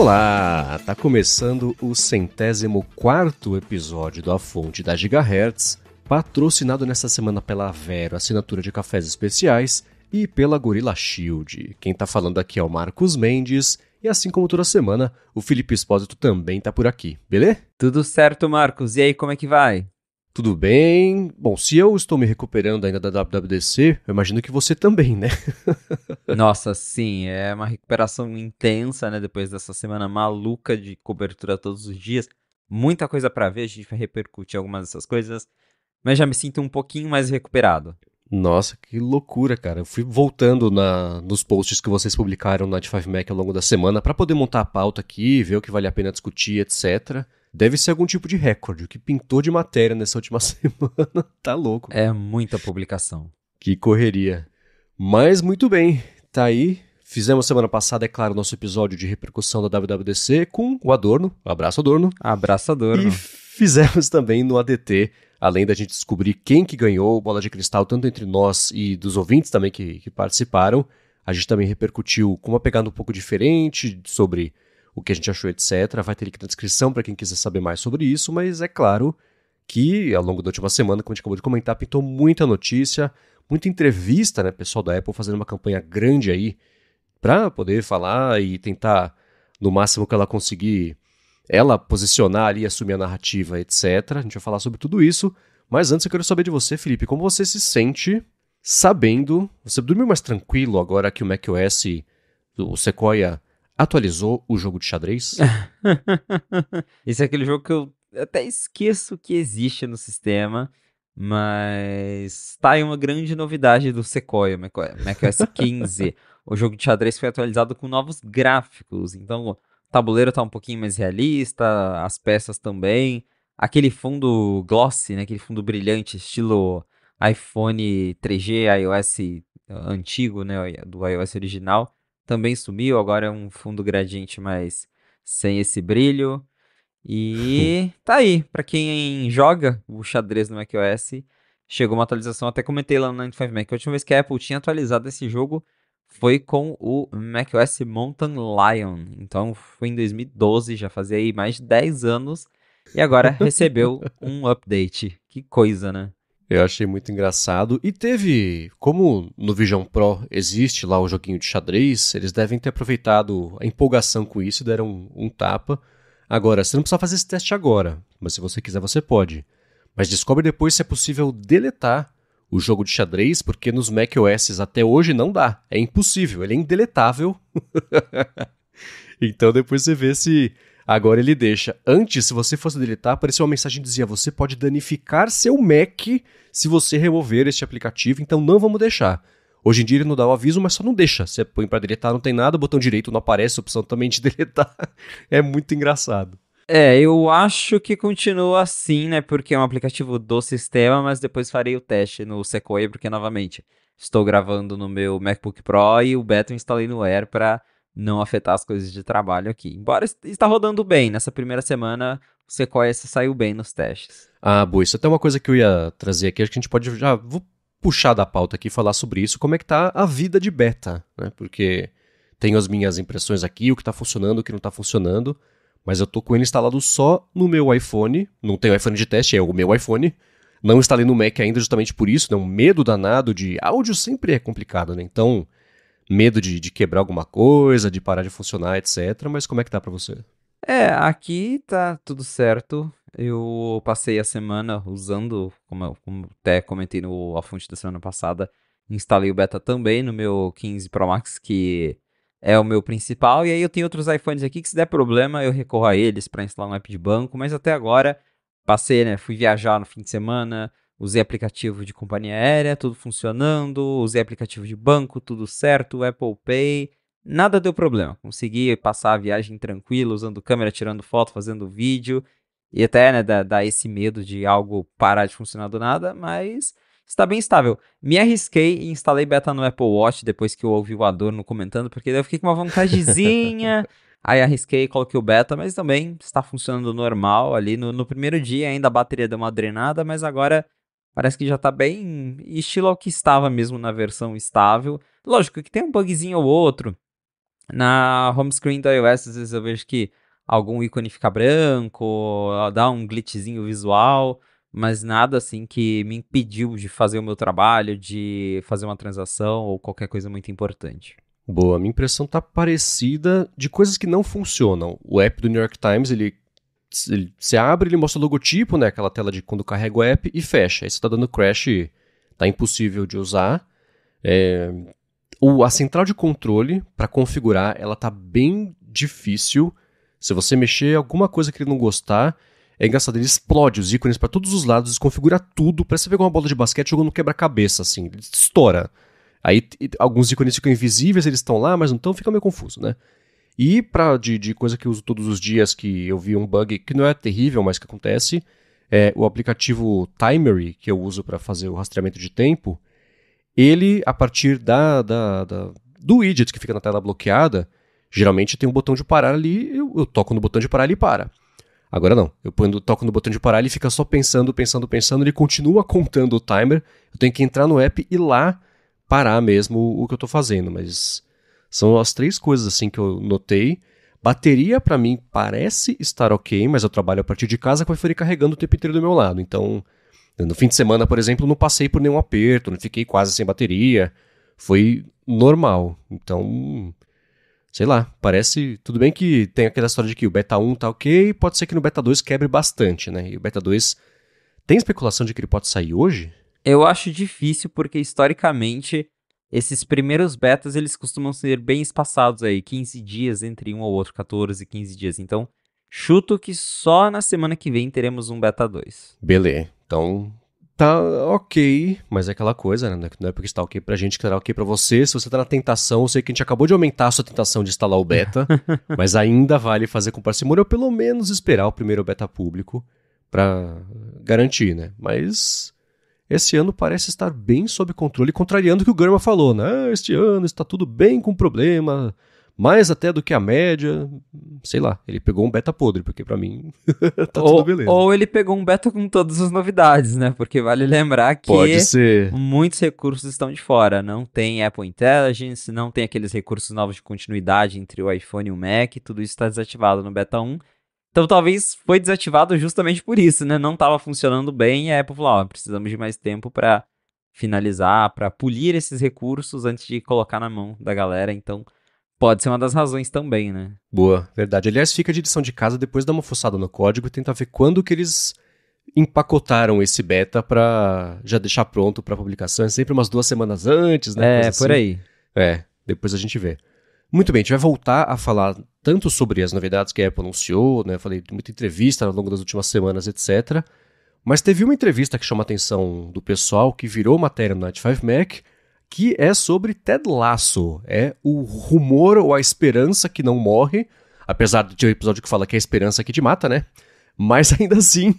Olá, tá começando o 104º episódio do A Fonte da Gigahertz, patrocinado nesta semana pela Vero, assinatura de cafés especiais, e pela Gorilla Shield. Quem tá falando aqui é o Marcos Mendes, e assim como toda semana, o Felipe Espósito também tá por aqui, beleza? Tudo certo, Marcos. E aí, como é que vai? Tudo bem? Bom, se eu estou me recuperando ainda da WWDC, eu imagino que você também, né? Nossa, sim, é uma recuperação intensa, né? Depois dessa semana maluca de cobertura todos os dias. Muita coisa pra ver, a gente vai repercutir algumas dessas coisas, mas já me sinto um pouquinho mais recuperado. Nossa, que loucura, cara. Eu fui voltando nos posts que vocês publicaram na T5Mac ao longo da semana para poder montar a pauta aqui, ver o que vale a pena discutir, etc. Deve ser algum tipo de recorde. O que pintou de matéria nessa última semana tá louco. É muita publicação. Que correria. Mas muito bem, tá aí. Fizemos semana passada, é claro, nosso episódio de repercussão da WWDC com o Adorno. Abraço, Adorno. Abraçador, E fizemos também no ADT, além da gente descobrir quem que ganhou Bola de Cristal, tanto entre nós e dos ouvintes também que participaram. A gente também repercutiu com uma pegada um pouco diferente sobre o que a gente achou, etc. Vai ter link na descrição para quem quiser saber mais sobre isso, mas é claro que ao longo da última semana, como a gente acabou de comentar, pintou muita notícia, muita entrevista, né? Pessoal da Apple fazendo uma campanha grande aí para poder falar e tentar, no máximo que ela conseguir, ela posicionar ali, assumir a narrativa, etc. A gente vai falar sobre tudo isso, mas antes eu quero saber de você, Felipe, como você se sente sabendo, você dormiu mais tranquilo agora que o macOS, o Sequoia, atualizou o jogo de xadrez? Esse é aquele jogo que eu até esqueço que existe no sistema, mas tá aí uma grande novidade do Sequoia, macOS 15. O jogo de xadrez foi atualizado com novos gráficos, então o tabuleiro tá um pouquinho mais realista, as peças também. Aquele fundo glossy, né, aquele fundo brilhante, estilo iPhone 3G, iOS antigo, né, do iOS original, também sumiu, agora é um fundo gradiente mais sem esse brilho. E tá aí, pra quem joga o xadrez no macOS, chegou uma atualização, até comentei lá no 95Mac, a última vez que a Apple tinha atualizado esse jogo foi com o macOS Mountain Lion, então foi em 2012, já fazia aí mais de 10 anos, e agora recebeu um update. Que coisa, né? Eu achei muito engraçado. E teve, como no Vision Pro existe lá o joguinho de xadrez, eles devem ter aproveitado a empolgação com isso e deram um tapa. Agora, você não precisa fazer esse teste agora, mas se você quiser você pode. Mas descobre depois se é possível deletar o jogo de xadrez, porque nos macOS até hoje não dá. É impossível, ele é indeletável. Então depois você vê se agora ele deixa. Antes, se você fosse deletar, apareceu uma mensagem que dizia: você pode danificar seu Mac se você remover este aplicativo, então não vamos deixar. Hoje em dia ele não dá o aviso, mas só não deixa. Você põe pra deletar, não tem nada, o botão direito não aparece, a opção também de deletar. É muito engraçado. Eu acho que continua assim, né? Porque é um aplicativo do sistema, mas depois farei o teste no Sequoia, porque, novamente, estou gravando no meu MacBook Pro e o beta eu instalei no Air para não afetar as coisas de trabalho aqui. Embora está rodando bem, nessa primeira semana o Sequoia saiu bem nos testes. Ah, boa, isso é até uma coisa que eu ia trazer aqui, acho que a gente pode já... Vou puxar da pauta aqui e falar sobre isso, como é que tá a vida de beta, né? Porque tenho as minhas impressões aqui, o que tá funcionando, o que não tá funcionando, mas eu tô com ele instalado só no meu iPhone, não tenho iPhone de teste, é o meu iPhone, não instalei no Mac ainda justamente por isso, né? Um medo danado de... Áudio sempre é complicado, né? Então, medo de quebrar alguma coisa, de parar de funcionar, etc. Mas como é que tá pra você? Aqui tá tudo certo. Eu passei a semana usando, como até comentei no A Fonte da semana passada, instalei o beta também no meu 15 Pro Max, que é o meu principal. E aí eu tenho outros iPhones aqui que se der problema eu recorro a eles para instalar um app de banco. Mas até agora passei, né? Fui viajar no fim de semana, usei aplicativo de companhia aérea, tudo funcionando. Usei aplicativo de banco, tudo certo, Apple Pay. Nada deu problema, consegui passar a viagem tranquilo, usando câmera, tirando foto, fazendo vídeo, e até, né, dá esse medo de algo parar de funcionar do nada, mas está bem estável. Me arrisquei e instalei beta no Apple Watch depois que eu ouvi o Adorno comentando, porque daí eu fiquei com uma vontadezinha, aí arrisquei e coloquei o beta, mas também está funcionando normal ali. No primeiro dia ainda a bateria deu uma drenada, mas agora parece que já está bem estilo ao que estava mesmo na versão estável. Lógico que tem um bugzinho ou outro, Na home screen do iOS, às vezes eu vejo que algum ícone fica branco, dá um glitchzinho visual, mas nada assim que me impediu de fazer o meu trabalho, de fazer uma transação ou qualquer coisa muito importante. Boa, a minha impressão tá parecida de coisas que não funcionam. O app do New York Times, você abre, ele mostra o logotipo, né, aquela tela de quando carrega o app e fecha. Aí você tá dando crash, tá impossível de usar. A central de controle, para configurar, ela tá bem difícil. Se você mexer alguma coisa que ele não gostar, é engraçado, ele explode os ícones para todos os lados, desconfigura tudo, parece você pegar uma bola de basquete jogando no quebra-cabeça, assim, ele estoura. Aí alguns ícones ficam invisíveis, eles estão lá, mas não estão, fica meio confuso, né? E de coisa que eu uso todos os dias, que eu vi um bug que não é terrível, mas que acontece, é o aplicativo Timery, que eu uso para fazer o rastreamento de tempo, ele, a partir do widget que fica na tela bloqueada, geralmente tem um botão de parar ali, eu toco no botão de parar e ele para. Agora não, toco no botão de parar, ele fica só pensando, ele continua contando o timer, eu tenho que entrar no app e lá parar mesmo o que eu tô fazendo, mas são as 3 coisas assim que eu notei. Bateria pra mim parece estar ok, mas eu trabalho a partir de casa com o iPhone carregando o tempo inteiro do meu lado, então no fim de semana, por exemplo, não passei por nenhum aperto, não fiquei quase sem bateria, foi normal, então sei lá, parece. Tudo bem que tem aquela história de que o beta 1 tá ok, pode ser que no beta 2 quebre bastante, né? E o beta 2 tem especulação de que ele pode sair hoje? Eu acho difícil porque, historicamente, esses primeiros betas, eles costumam ser bem espaçados aí, 15 dias entre um ou outro, 14, 15 dias. Então, chuto que só na semana que vem teremos um beta 2. Beleza, então tá ok, mas é aquela coisa, né? Não é porque está ok pra gente que estará ok pra você. Se você tá na tentação, eu sei que a gente acabou de aumentar a sua tentação de instalar o beta, mas ainda vale fazer com parcimônia ou pelo menos esperar o primeiro beta público pra garantir, né? Mas esse ano parece estar bem sob controle, contrariando o que o Gurman falou, né? Ah, este ano está tudo bem com problema, mais até do que a média. Sei lá, ele pegou um beta podre, porque pra mim tá tudo beleza. Ou ele pegou um beta com todas as novidades, né? Porque vale lembrar que Pode ser. muitos recursos estão de fora. Não tem Apple Intelligence, não tem aqueles recursos novos de continuidade entre o iPhone e o Mac, tudo isso está desativado no beta 1. Então talvez foi desativado justamente por isso, né? Não estava funcionando bem e a Apple falou, precisamos de mais tempo para finalizar, para polir esses recursos antes de colocar na mão da galera. Então pode ser uma das razões também, né? Boa, verdade. Aliás, fica de lição de casa, depois dá uma fuçada no código e tentar ver quando que eles empacotaram esse beta pra já deixar pronto pra publicação. É sempre umas 2 semanas antes, né? É, por aí. Depois a gente vê. Muito bem, a gente vai voltar a falar tanto sobre as novidades que a Apple anunciou, né? Eu falei de muita entrevista ao longo das últimas semanas, etc. Mas teve uma entrevista que chama a atenção do pessoal, que virou matéria no Night 5 Mac, que é sobre Ted Lasso. É o rumor ou a esperança que não morre, apesar de ter um episódio que fala que é a esperança que te mata, né? Mas ainda assim,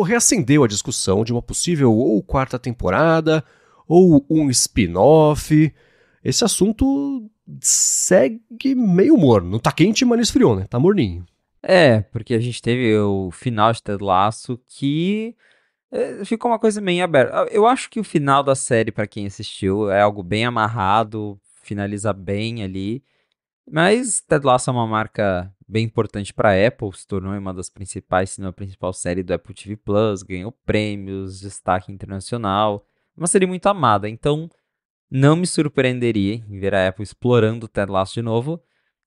reacendeu a discussão de uma possível ou 4ª temporada, ou um spin-off. Esse assunto segue meio morno. Não tá quente, mas não esfriou, né? Tá morninho. É, porque a gente teve o final de Ted Lasso que ficou uma coisa meio aberta. Eu acho que o final da série, pra quem assistiu, é algo bem amarrado, finaliza bem ali. Mas Ted Lasso é uma marca bem importante pra Apple, se tornou uma das principais, se não a principal série do Apple TV Plus, ganhou prêmios, destaque internacional. Uma série muito amada, então não me surpreenderia em ver a Apple explorando o Ted Lasso de novo.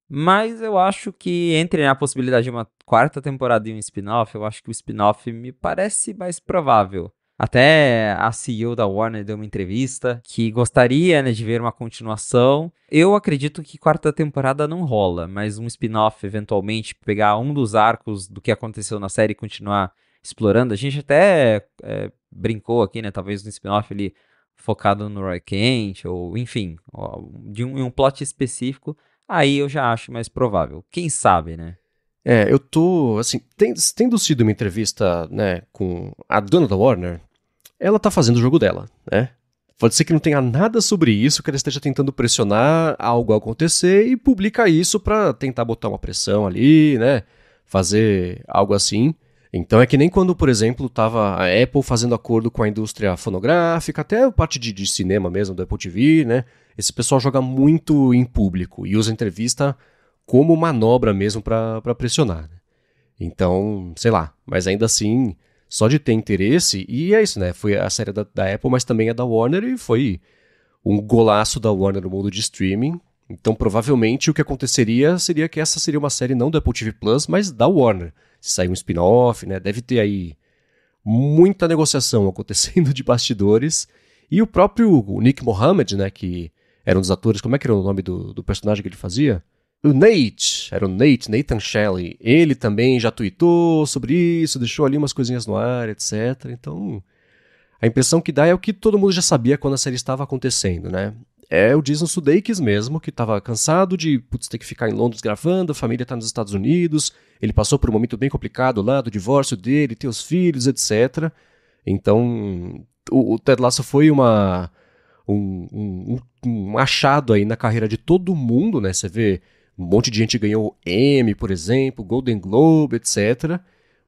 Mas eu acho que entre a possibilidade de uma 4ª temporada e um spin-off, eu acho que o spin-off me parece mais provável. Até a CEO da Warner deu uma entrevista que gostaria, né, de ver uma continuação. Eu acredito que 4ª temporada não rola, mas um spin-off, eventualmente, pegar um dos arcos do que aconteceu na série e continuar explorando. A gente até brincou aqui, né, talvez um spin-off ali focado no Roy Kent, ou enfim, de um plot específico. Aí eu já acho mais provável. Quem sabe, né? Eu tô, assim, tendo sido uma entrevista, né, com a dona da Warner, ela tá fazendo o jogo dela, né? Pode ser que não tenha nada sobre isso, que ela esteja tentando pressionar algo a acontecer e publica isso pra tentar botar uma pressão ali, né? Fazer algo assim. Então é que nem quando, por exemplo, tava a Apple fazendo acordo com a indústria fonográfica, até a parte de cinema mesmo, do Apple TV, né? Esse pessoal joga muito em público e usa a entrevista como manobra mesmo para pressionar, né? Então, sei lá, mas ainda assim, só de ter interesse, e é isso, né? Foi a série da Apple, mas também a da Warner, e foi um golaço da Warner no mundo de streaming. Então, provavelmente, o que aconteceria seria que essa seria uma série não do Apple TV Plus, mas da Warner. Se sair um spin-off, né? Deve ter aí muita negociação acontecendo de bastidores. E o próprio Nick Mohammed, né? Que era um dos atores, como é que era o nome do personagem que ele fazia? O Nate, era o Nate, Nathan Shelley. Ele também já tweetou sobre isso, deixou ali umas coisinhas no ar, etc. Então, a impressão que dá é o que todo mundo já sabia quando a série estava acontecendo, né? É o Jason Sudeikis mesmo, que estava cansado de ter que ficar em Londres gravando, a família está nos Estados Unidos, ele passou por um momento bem complicado lá do divórcio dele, ter os filhos, etc. Então, o Ted Lasso foi um achado aí na carreira de todo mundo, né? Você vê um monte de gente ganhou Emmy, por exemplo, Golden Globe, etc.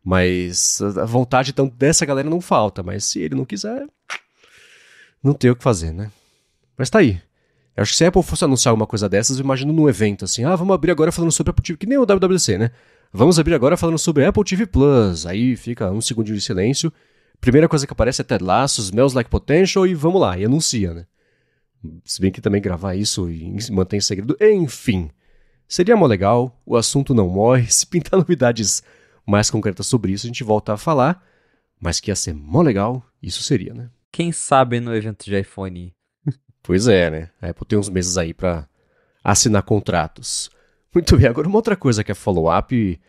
Mas a vontade então dessa galera não falta, mas se ele não quiser, não tem o que fazer, né? Mas tá aí. Eu acho que se a Apple fosse anunciar alguma coisa dessas, eu imagino num evento assim, vamos abrir agora falando sobre Apple TV, que nem o WWDC, né? Vamos abrir agora falando sobre Apple TV Plus. Aí fica um segundinho de silêncio. Primeira coisa que aparece é Ted Lasso, Smells Like Potential e vamos lá, e anuncia, né? Se bem que também gravar isso e manter em segredo, enfim. Seria mó legal, o assunto não morre, se pintar novidades mais concretas sobre isso, a gente volta a falar, mas que ia ser mó legal, isso seria, né? Quem sabe no evento de iPhone? Pois é, né? A Apple tem uns meses aí pra assinar contratos. Muito bem, agora uma outra coisa que é follow-up,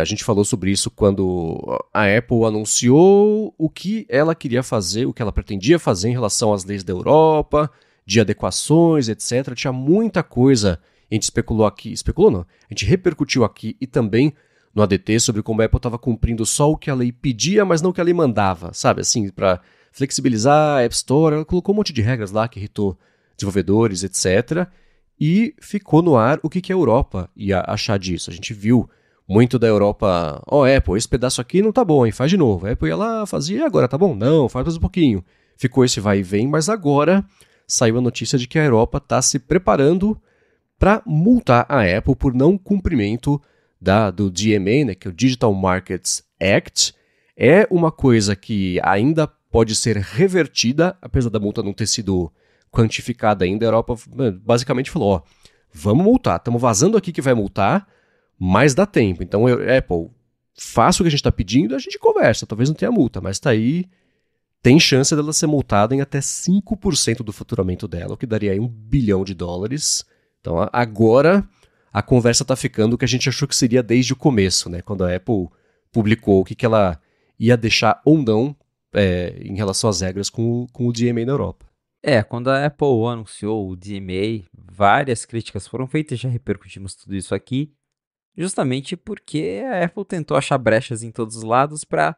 a gente falou sobre isso quando a Apple anunciou o que ela queria fazer, o que ela pretendia fazer em relação às leis da Europa, de adequações, etc. Tinha muita coisa, a gente especulou aqui, especulou não, a gente repercutiu aqui e também no ADT sobre como a Apple estava cumprindo só o que a lei pedia, mas não o que a lei mandava, sabe? Assim, para flexibilizar a App Store, ela colocou um monte de regras lá que irritou desenvolvedores, etc. E ficou no ar o que a Europa ia achar disso. A gente viu muito da Europa, Apple, esse pedaço aqui não tá bom, hein? Faz de novo. A Apple ia lá, fazia, e agora tá bom? Não, faz mais um pouquinho. Ficou esse vai e vem, mas agora saiu a notícia de que a Europa está se preparando para multar a Apple por não cumprimento do DMA, né, que é o Digital Markets Act. É uma coisa que ainda pode ser revertida, apesar da multa não ter sido quantificada ainda. A Europa basicamente falou, vamos multar, estamos vazando aqui que vai multar, mas dá tempo. Então, Apple, faça o que a gente está pedindo, a gente conversa, talvez não tenha multa, mas está aí, tem chance dela ser multada em até 5% do faturamento dela, o que daria aí $1 bilhão. Então, agora a conversa está ficando o que a gente achou que seria desde o começo, né? Quando a Apple publicou o que ela ia deixar ou não em relação às regras com o DMA na Europa. Quando a Apple anunciou o DMA, várias críticas foram feitas, já repercutimos tudo isso aqui, justamente porque a Apple tentou achar brechas em todos os lados para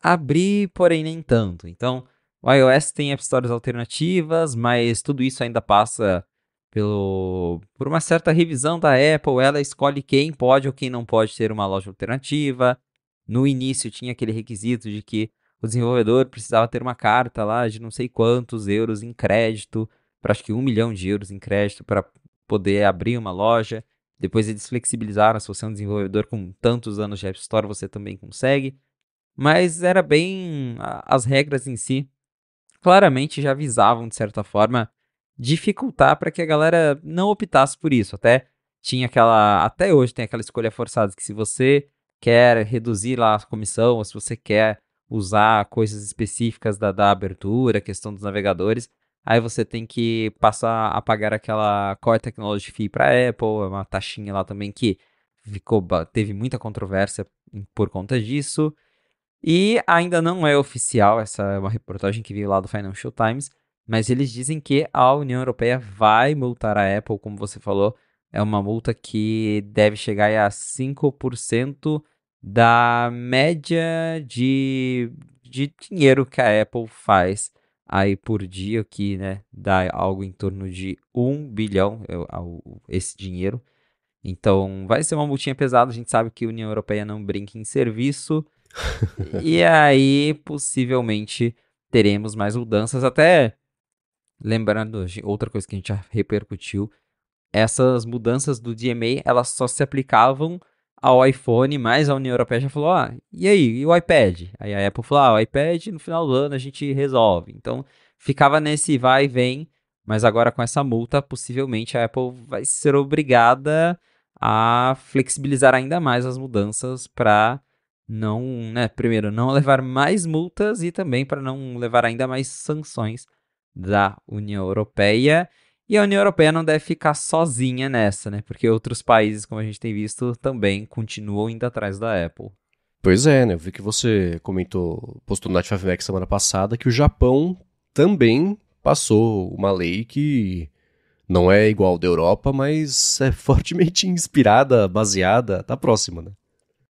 abrir, porém nem tanto. Então, o iOS tem App Stores alternativas, mas tudo isso ainda passa por uma certa revisão da Apple. Ela escolhe quem pode ou quem não pode ter uma loja alternativa. No início tinha aquele requisito de que o desenvolvedor precisava ter uma carta lá de não sei quantos euros em crédito, para acho que 1 milhão de euros em crédito para poder abrir uma loja. Depois eles flexibilizaram, se você é um desenvolvedor com tantos anos de App Store, você também consegue. Mas era bem... As regras em si claramente já visavam, de certa forma, dificultar para que a galera não optasse por isso. Até hoje tem aquela escolha forçada, que se você quer reduzir lá a comissão, ou se você quer usar coisas específicas da abertura, questão dos navegadores, aí você tem que passar a pagar aquela Core Technology Fee para a Apple, uma taxinha lá também que teve muita controvérsia por conta disso. E ainda não é oficial, essa é uma reportagem que veio lá do Financial Times, mas eles dizem que a União Europeia vai multar a Apple, como você falou, é uma multa que deve chegar a 5% da média de dinheiro que a Apple faz aí por dia, que né, dá algo em torno de 1 bilhão esse dinheiro. Então vai ser uma multinha pesada, a gente sabe que a União Europeia não brinca em serviço. E aí, possivelmente, teremos mais mudanças. Até lembrando, outra coisa que a gente já repercutiu, essas mudanças do DMA, elas só se aplicavam ao iPhone, mas a União Europeia já falou, e aí, e o iPad? Aí a Apple falou, o iPad no final do ano a gente resolve. Então, ficava nesse vai e vem, mas agora com essa multa, possivelmente a Apple vai ser obrigada a flexibilizar ainda mais as mudanças para não, né, primeiro, não levar mais multas e também para não levar ainda mais sanções da União Europeia. E a União Europeia não deve ficar sozinha nessa, né? Porque outros países, como a gente tem visto, também continuam indo atrás da Apple. Pois é, né? Eu vi que você postou no Night 5 Max semana passada que o Japão também passou uma lei que não é igual ao da Europa, mas é fortemente inspirada, baseada, tá próxima, né?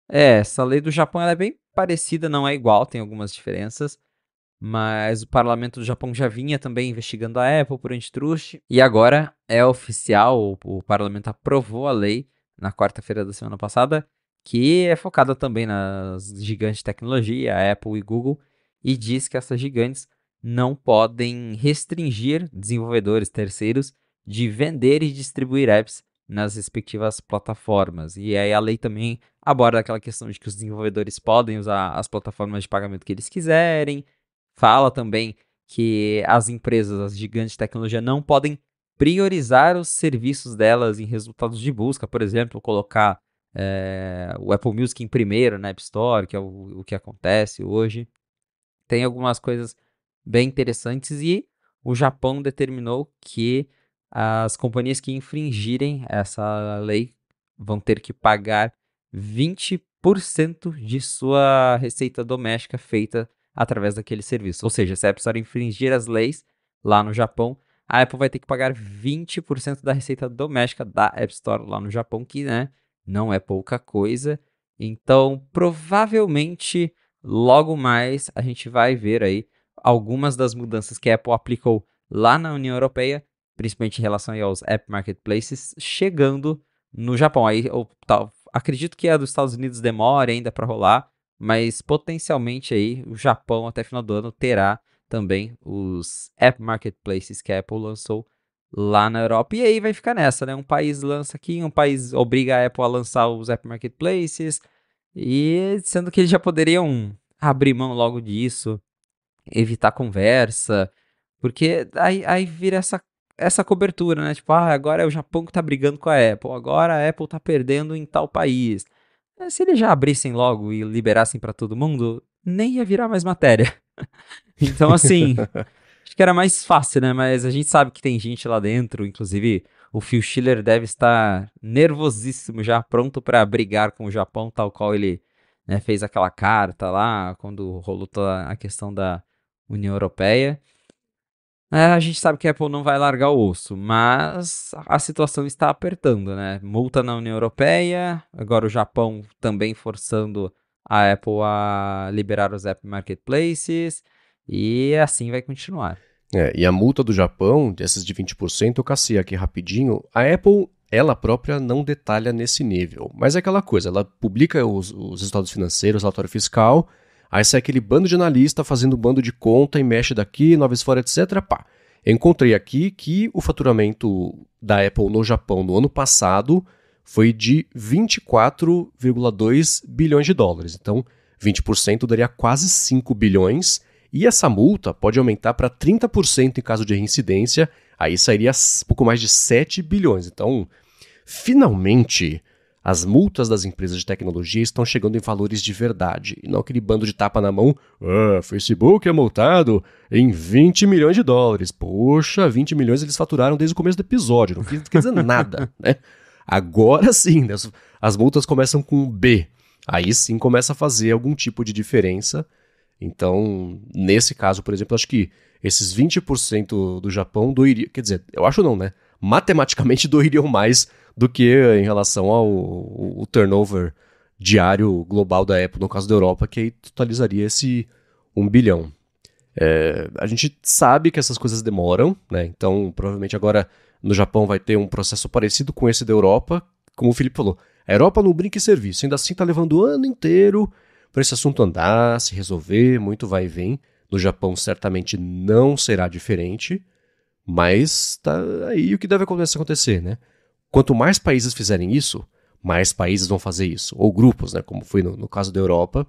Essa lei do Japão ela é bem parecida, não é igual, tem algumas diferenças. Mas o parlamento do Japão já vinha também investigando a Apple por antitruste. E agora é oficial, o parlamento aprovou a lei na quarta-feira da semana passada, que é focada também nas gigantes de tecnologia, a Apple e Google, e diz que essas gigantes não podem restringir desenvolvedores terceiros de vender e distribuir apps nas respectivas plataformas. E aí a lei também aborda aquela questão de que os desenvolvedores podem usar as plataformas de pagamento que eles quiserem. Fala também que as empresas, as gigantes de tecnologia, não podem priorizar os serviços delas em resultados de busca. Por exemplo, colocar o Apple Music em primeiro na App Store, que é o que acontece hoje. Tem algumas coisas bem interessantes e o Japão determinou que as companhias que infringirem essa lei vão ter que pagar 20% de sua receita doméstica feita através daquele serviço. Ou seja, se a App Store infringir as leis lá no Japão, a Apple vai ter que pagar 20% da receita doméstica da App Store lá no Japão, que, né, não é pouca coisa. Então, provavelmente, logo mais a gente vai ver aí algumas das mudanças que a Apple aplicou lá na União Europeia, principalmente em relação aí aos App Marketplaces, chegando no Japão. Aí, acredito que a dos Estados Unidos demore ainda para rolar, mas potencialmente aí o Japão até final do ano terá também os App Marketplaces que a Apple lançou lá na Europa. E aí vai ficar nessa, né? Um país lança aqui, um país obriga a Apple a lançar os App Marketplaces, e sendo que eles já poderiam abrir mão logo disso, evitar conversa, porque aí vira essa cobertura, né? Tipo, agora é o Japão que tá brigando com a Apple, agora a Apple tá perdendo em tal país. Se eles já abrissem logo e liberassem para todo mundo, nem ia virar mais matéria. Então, assim, acho que era mais fácil, né? Mas a gente sabe que tem gente lá dentro, inclusive o Phil Schiller deve estar nervosíssimo já, pronto para brigar com o Japão, tal qual ele, né, fez aquela carta lá, quando rolou toda a questão da União Europeia. A gente sabe que a Apple não vai largar o osso, mas a situação está apertando, né? Multa na União Europeia, agora o Japão também forçando a Apple a liberar os App Marketplaces, e assim vai continuar. E a multa do Japão, dessas de 20%, eu cacei aqui rapidinho. A Apple, ela própria, não detalha nesse nível. Mas é aquela coisa, ela publica os resultados financeiros, relatório fiscal, aí sai aquele bando de analista fazendo bando de conta e mexe daqui, noves fora, etc. Pá. Eu encontrei aqui que o faturamento da Apple no Japão no ano passado foi de 24,2 bilhões de dólares. Então, 20% daria quase 5 bilhões. E essa multa pode aumentar para 30% em caso de reincidência, aí sairia pouco mais de 7 bilhões. Então, finalmente, as multas das empresas de tecnologia estão chegando em valores de verdade, e não aquele bando de tapa na mão, Facebook é multado em 20 milhões de dólares. Poxa, 20 milhões eles faturaram desde o começo do episódio, não quer dizer nada, né? Agora sim, né, as multas começam com B, aí sim começa a fazer algum tipo de diferença. Então, nesse caso, por exemplo, acho que esses 20% do Japão doeria, quer dizer, eu acho não, né? Matematicamente doeriam mais do que em relação ao turnover diário global da Apple, no caso da Europa, que aí totalizaria esse 1 bilhão. A gente sabe que essas coisas demoram, né? Então, provavelmente agora no Japão vai ter um processo parecido com esse da Europa, como o Felipe falou. A Europa não brinca em serviço, ainda assim está levando o ano inteiro para esse assunto andar, se resolver, muito vai e vem. No Japão certamente não será diferente, mas tá aí o que deve acontecer, né? Quanto mais países fizerem isso, mais países vão fazer isso. Ou grupos, né? Como foi no caso da Europa.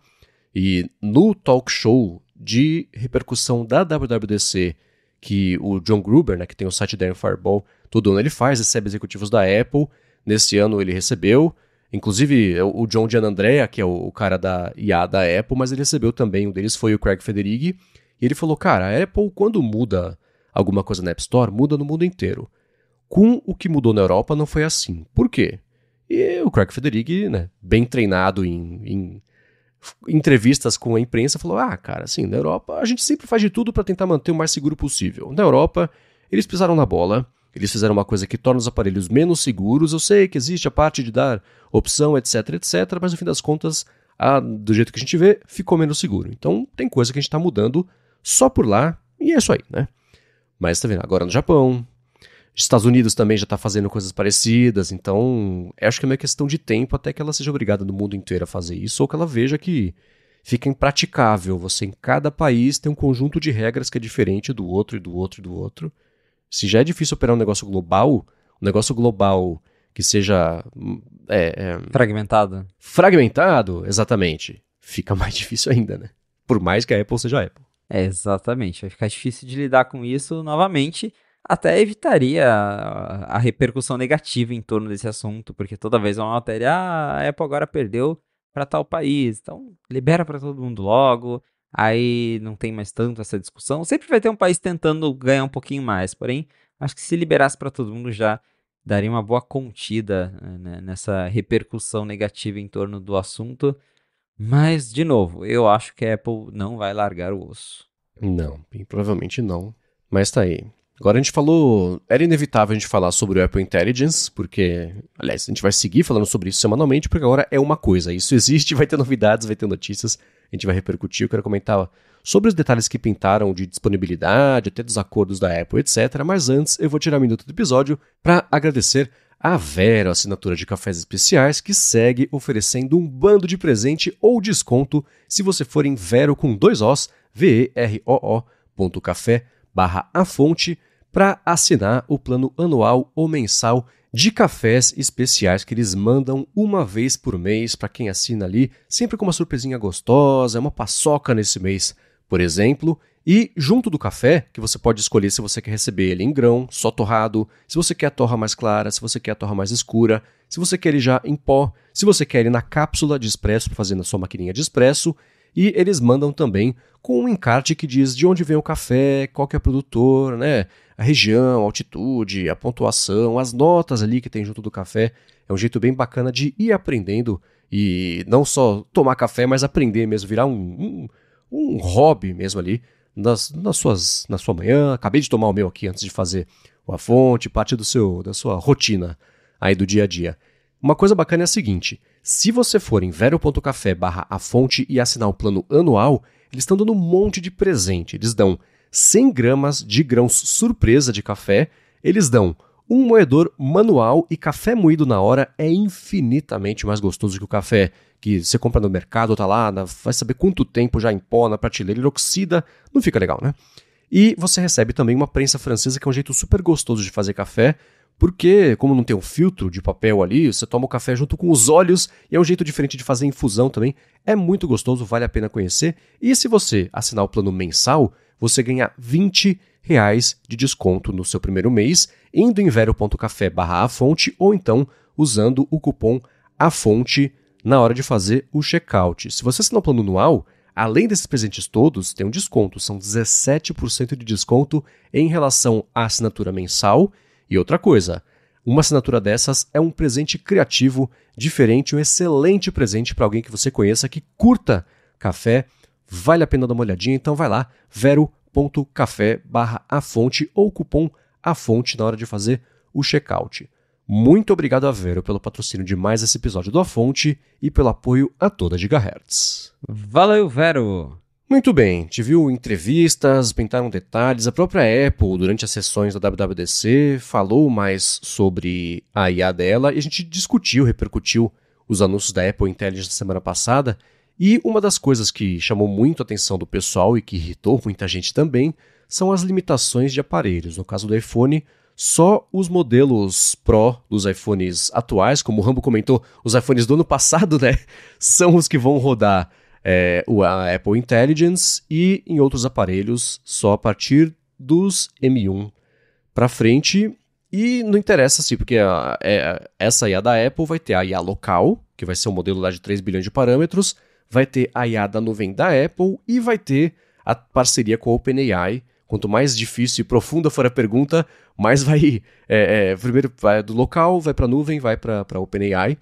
E no talk show de repercussão da WWDC, que o John Gruber, né, que tem o site Daring Fireball, todo ano ele faz, recebe executivos da Apple. Nesse ano ele recebeu, inclusive o John Gianandrea, que é o cara da IA da Apple, mas ele recebeu também, um deles foi o Craig Federighi, e ele falou, cara, a Apple quando muda alguma coisa na App Store, muda no mundo inteiro. Com o que mudou na Europa não foi assim. Por quê? E o Craig Federighi, né, bem treinado em entrevistas com a imprensa, falou, cara, assim, na Europa a gente sempre faz de tudo para tentar manter o mais seguro possível. Na Europa, eles pisaram na bola, eles fizeram uma coisa que torna os aparelhos menos seguros, eu sei que existe a parte de dar opção, etc, etc, mas no fim das contas, do jeito que a gente vê, ficou menos seguro. Então, tem coisa que a gente está mudando só por lá, e é isso aí, né? Mas tá vendo, agora no Japão, Estados Unidos também já está fazendo coisas parecidas, então acho que é uma questão de tempo até que ela seja obrigada no mundo inteiro a fazer isso, ou que ela veja que fica impraticável você em cada país ter um conjunto de regras que é diferente do outro e do outro e do outro. Se já é difícil operar um negócio global que seja fragmentado, exatamente, fica mais difícil ainda, né? Por mais que a Apple seja a Apple. Exatamente, vai ficar difícil de lidar com isso novamente. Até evitaria a repercussão negativa em torno desse assunto, porque toda vez é uma matéria, a Apple agora perdeu para tal país, então libera para todo mundo logo, aí não tem mais tanto essa discussão. Sempre vai ter um país tentando ganhar um pouquinho mais, porém, acho que se liberasse para todo mundo já daria uma boa contida, né, nessa repercussão negativa em torno do assunto. Mas, de novo, eu acho que a Apple não vai largar o osso. Não, bem provavelmente não, mas tá aí. Agora a gente falou, era inevitável a gente falar sobre o Apple Intelligence, porque, aliás, a gente vai seguir falando sobre isso semanalmente, porque agora é uma coisa, isso existe, vai ter novidades, vai ter notícias, a gente vai repercutir, eu quero comentar sobre os detalhes que pintaram de disponibilidade, até dos acordos da Apple, etc. Mas antes, eu vou tirar um minuto do episódio para agradecer a Vero, assinatura de cafés especiais, que segue oferecendo um bando de presente ou desconto se você for em Vero com 2 Os, veroo.café/afonte, para assinar o plano anual ou mensal de cafés especiais que eles mandam uma vez por mês para quem assina ali, sempre com uma surpresinha gostosa, uma paçoca nesse mês, por exemplo. E junto do café, que você pode escolher se você quer receber ele em grão, só torrado, se você quer a torra mais clara, se você quer a torra mais escura, se você quer ele já em pó, se você quer ele na cápsula de expresso para fazer na sua maquininha de expresso. E eles mandam também com um encarte que diz de onde vem o café, qual que é o produtor, né? A região, a altitude, a pontuação, as notas ali que tem junto do café. É um jeito bem bacana de ir aprendendo e não só tomar café, mas aprender mesmo, virar um hobby mesmo ali na sua manhã. Acabei de tomar o meu aqui antes de fazer a fonte, parte da sua rotina aí do dia a dia. Uma coisa bacana é a seguinte, se você for em vero.café/afonte e assinar o plano anual, eles estão dando um monte de presente. Eles dão 100 gramas de grãos surpresa de café, eles dão um moedor manual e café moído na hora é infinitamente mais gostoso que o café que você compra no mercado, tá lá, vai saber quanto tempo já em pó na prateleira, ele oxida, não fica legal, né? E você recebe também uma prensa francesa que é um jeito super gostoso de fazer café, porque, como não tem um filtro de papel ali, você toma o café junto com os olhos e é um jeito diferente de fazer infusão também. É muito gostoso, vale a pena conhecer. E se você assinar o plano mensal, você ganha R$20 de desconto no seu primeiro mês, indo em vero.café/afonte ou então usando o cupom AFONTE na hora de fazer o checkout. Se você assinar o plano anual, além desses presentes todos, tem um desconto. São 17% de desconto em relação à assinatura mensal. E outra coisa, uma assinatura dessas é um presente criativo, diferente, um excelente presente para alguém que você conheça, que curta café, vale a pena dar uma olhadinha, então vai lá, vero.café/afonte ou cupom AFONTE na hora de fazer o checkout. Muito obrigado a Vero pelo patrocínio de mais esse episódio do A Fonte e pelo apoio a toda Gigahertz. Valeu, Vero! Muito bem, te viu entrevistas, pintaram detalhes, a própria Apple, durante as sessões da WWDC, falou mais sobre a IA dela e a gente discutiu, repercutiu os anúncios da Apple Intelligence na semana passada E uma das coisas que chamou muito a atenção do pessoal e que irritou muita gente também são as limitações de aparelhos. No caso do iPhone, só os modelos Pro dos iPhones atuais, como o Rambo comentou, os iPhones do ano passado, né, são os que vão rodar a Apple Intelligence, e em outros aparelhos só a partir dos M1 para frente. E não interessa assim, porque essa IA da Apple vai ter a IA local, que vai ser um modelo lá de 3 bilhões de parâmetros, vai ter a IA da nuvem da Apple e vai ter a parceria com a OpenAI. Quanto mais difícil e profunda for a pergunta, mais vai... primeiro vai do local, vai para a nuvem, vai para a OpenAI.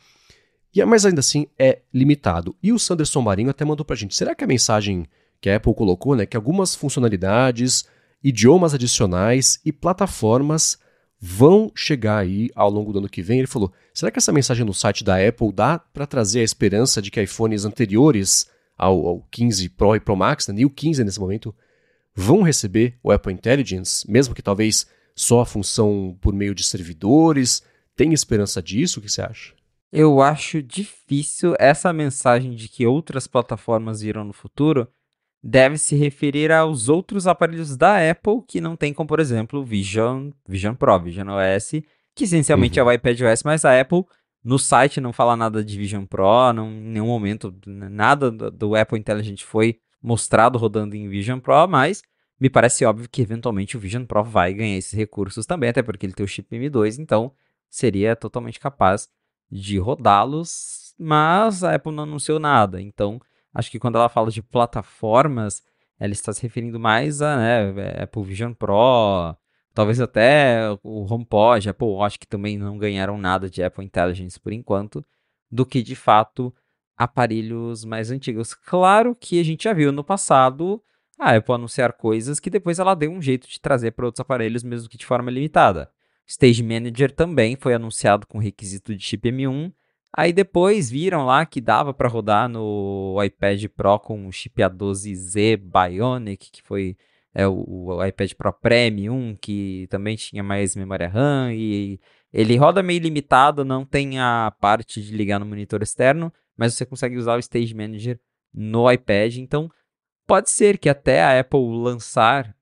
Mas ainda assim é limitado. E o Sanderson Marinho até mandou para a gente, será que a mensagem que a Apple colocou, né, que algumas funcionalidades, idiomas adicionais e plataformas vão chegar aí ao longo do ano que vem? Ele falou, será que essa mensagem no site da Apple dá para trazer a esperança de que iPhones anteriores ao 15 Pro e Pro Max, né, e o 15 nesse momento, vão receber o Apple Intelligence, mesmo que talvez só a função por meio de servidores? Tem esperança disso? O que você acha? Eu acho difícil essa mensagem de que outras plataformas virão no futuro deve se referir aos outros aparelhos da Apple que não tem, como por exemplo, o Vision Pro, Vision OS, que essencialmente é o iPadOS, mas a Apple no site não fala nada de Vision Pro, não, em nenhum momento nada do Apple Intelligent foi mostrado rodando em Vision Pro, mas me parece óbvio que eventualmente o Vision Pro vai ganhar esses recursos também, até porque ele tem o chip M2, então seria totalmente capaz de rodá-los, mas a Apple não anunciou nada, então acho que quando ela fala de plataformas, ela está se referindo mais a, né, Apple Vision Pro, talvez até o HomePod, Apple Watch, que também não ganharam nada de Apple Intelligence por enquanto, do que de fato aparelhos mais antigos. Claro que a gente já viu no passado a Apple anunciar coisas que depois ela deu um jeito de trazer para outros aparelhos, mesmo que de forma limitada. Stage Manager também foi anunciado com requisito de chip M1, aí depois viram lá que dava para rodar no iPad Pro com o chip A12Z Bionic, que foi o iPad Pro Premium, que também tinha mais memória RAM, e ele roda meio limitado, não tem a parte de ligar no monitor externo, mas você consegue usar o Stage Manager no iPad, então pode ser que até a Apple lançar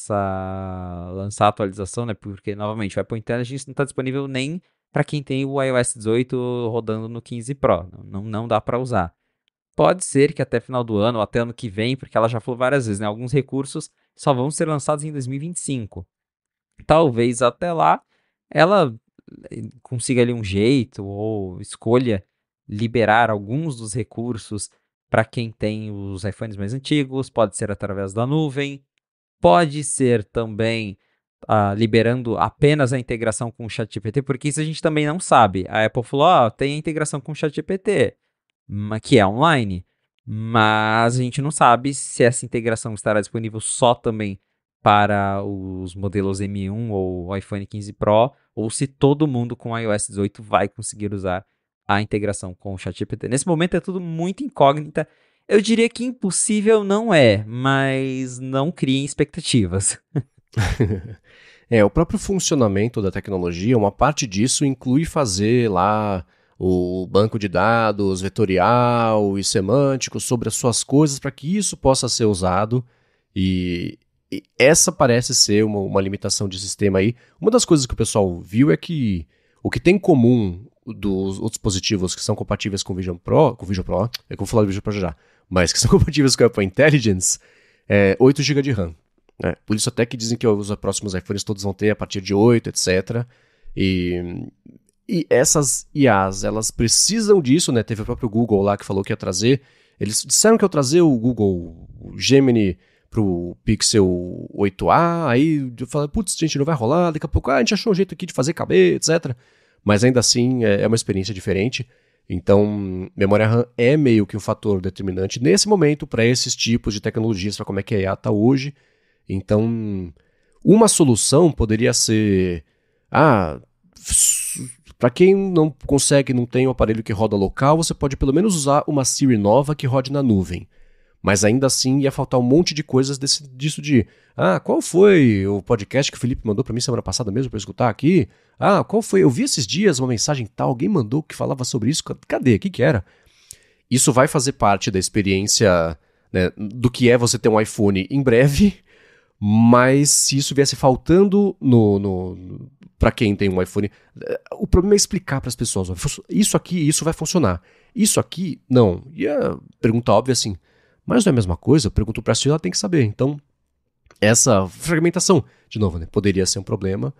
a atualização, né? Porque, novamente, o Apple Intelligence não está disponível nem para quem tem o iOS 18 rodando no 15 Pro. Não dá para usar. Pode ser que até final do ano ou até ano que vem, porque ela já falou várias vezes, né? Alguns recursos só vão ser lançados em 2025. Talvez até lá ela consiga ali um jeito ou escolha liberar alguns dos recursos para quem tem os iPhones mais antigos. Pode ser através da nuvem. Pode ser também liberando apenas a integração com o ChatGPT, porque isso a gente também não sabe. A Apple falou, tem a integração com o ChatGPT, que é online, mas a gente não sabe se essa integração estará disponível só também para os modelos M1 ou iPhone 15 Pro, ou se todo mundo com iOS 18 vai conseguir usar a integração com o ChatGPT. Nesse momento é tudo muito incógnita. Eu diria que impossível não é, mas não criem expectativas. O próprio funcionamento da tecnologia, uma parte disso inclui fazer lá o banco de dados vetorial e semântico sobre as suas coisas para que isso possa ser usado, e essa parece ser uma limitação de sistema aí. Uma das coisas que o pessoal viu é que o que tem em comum dos outros dispositivos que são compatíveis com o Vision Pro, é que eu vou falar do Vision Pro já, mas que são compatíveis com a Apple Intelligence, 8 GB de RAM. Por isso até que dizem que os próximos iPhones todos vão ter a partir de 8, etc. E essas IAs, elas precisam disso, né? Teve o próprio Google lá que falou que ia trazer. Eles disseram que ia trazer o Google Gemini pro Pixel 8a, aí eu falei, putz, gente, não vai rolar, daqui a pouco a gente achou um jeito aqui de fazer caber, etc. Mas ainda assim é uma experiência diferente. Então, memória RAM é meio que um fator determinante nesse momento para esses tipos de tecnologias, para como é que a IA está hoje. Então, uma solução poderia ser, para quem não consegue, não tem um aparelho que roda local, você pode pelo menos usar uma Siri nova que rode na nuvem. Mas ainda assim ia faltar um monte de coisas disso de, qual foi o podcast que o Felipe mandou para mim semana passada mesmo para eu escutar aqui? Qual foi? Eu vi esses dias uma mensagem tal, alguém mandou que falava sobre isso, cadê? O que era? isso vai fazer parte da experiência, né, do que é você ter um iPhone em breve, mas se isso viesse faltando para quem tem um iPhone, o problema é explicar para as pessoas, ó, isso aqui, isso vai funcionar. Isso aqui, não. E a pergunta óbvia é assim, mas não é a mesma coisa? Eu pergunto para a senhora, ela tem que saber. Então, essa fragmentação, de novo, né, poderia ser um problema.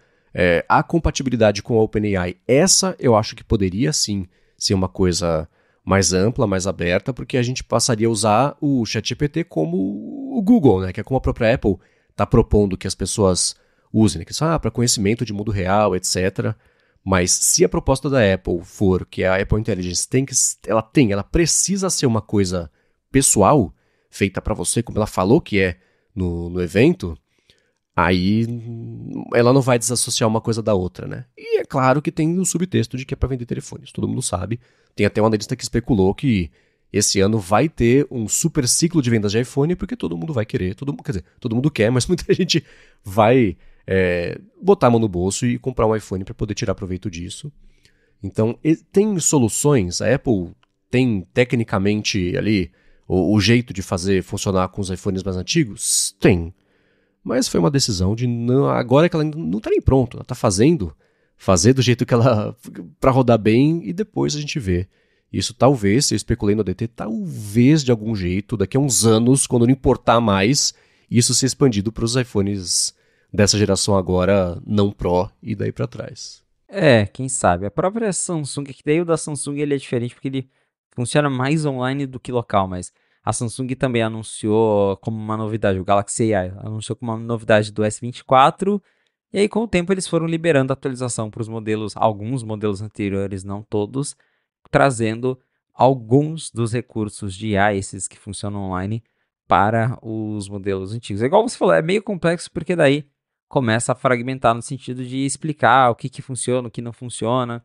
A compatibilidade com a OpenAI, essa eu acho que poderia sim ser uma coisa mais ampla, mais aberta, porque a gente passaria a usar o ChatGPT como o Google, né, que é como a própria Apple está propondo que as pessoas usem, né, que são para conhecimento de mundo real, etc. Mas se a proposta da Apple for que a Apple Intelligence ela precisa ser uma coisa pessoal, feita para você, como ela falou que é no evento, aí ela não vai desassociar uma coisa da outra, né? E é claro que tem o subtexto de que é para vender telefones, todo mundo sabe. Tem até um analista que especulou que esse ano vai ter um super ciclo de vendas de iPhone, porque todo mundo vai querer, quer dizer, todo mundo quer, mas muita gente vai botar a mão no bolso e comprar um iPhone para poder tirar proveito disso. Então, tem soluções, a Apple tem tecnicamente ali o jeito de fazer funcionar com os iPhones mais antigos? Tem. Mas foi uma decisão de não, agora que ela não está nem pronta, ela está fazer do jeito que ela, para rodar bem, e depois a gente vê. Isso talvez, eu especulei no ADT, talvez de algum jeito, daqui a uns anos, quando não importar mais, isso ser expandido para os iPhones dessa geração agora não Pro e daí para trás. Quem sabe. A própria Samsung, que daí o da Samsung ele é diferente porque ele funciona mais online do que local, mas a Samsung também anunciou como uma novidade, o Galaxy AI anunciou como uma novidade do S24, e aí com o tempo eles foram liberando a atualização para os modelos, alguns modelos anteriores, não todos, trazendo alguns dos recursos de IA, esses que funcionam online, para os modelos antigos. É igual você falou, é meio complexo porque daí começa a fragmentar no sentido de explicar o que funciona, o que não funciona.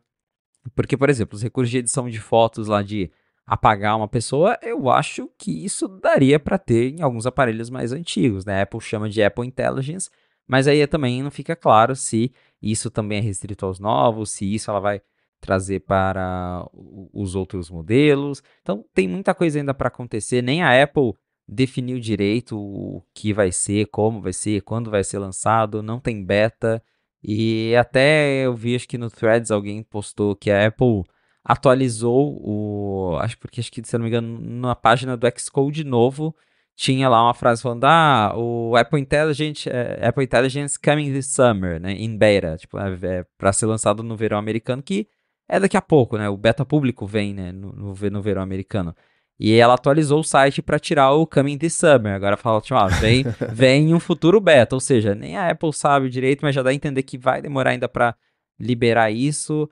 Porque, por exemplo, os recursos de edição de fotos lá de apagar uma pessoa, eu acho que isso daria para ter em alguns aparelhos mais antigos, né? A Apple chama de Apple Intelligence, mas aí também não fica claro se isso também é restrito aos novos, se isso ela vai trazer para os outros modelos. Então, tem muita coisa ainda para acontecer, nem a Apple definiu direito o que vai ser, como vai ser, quando vai ser lançado, não tem beta. E até eu vi, acho que no Threads alguém postou que a Apple atualizou acho que, se eu não me engano, na página do Xcode novo, tinha lá uma frase falando, o Apple Intelligence coming this summer, né, in beta, tipo, para ser lançado no verão americano, que é daqui a pouco, né, o beta público vem, né, no verão americano. E ela atualizou o site para tirar o Coming This Summer. Agora fala, tipo, vem um futuro beta. Ou seja, nem a Apple sabe direito, mas já dá a entender que vai demorar ainda para liberar isso.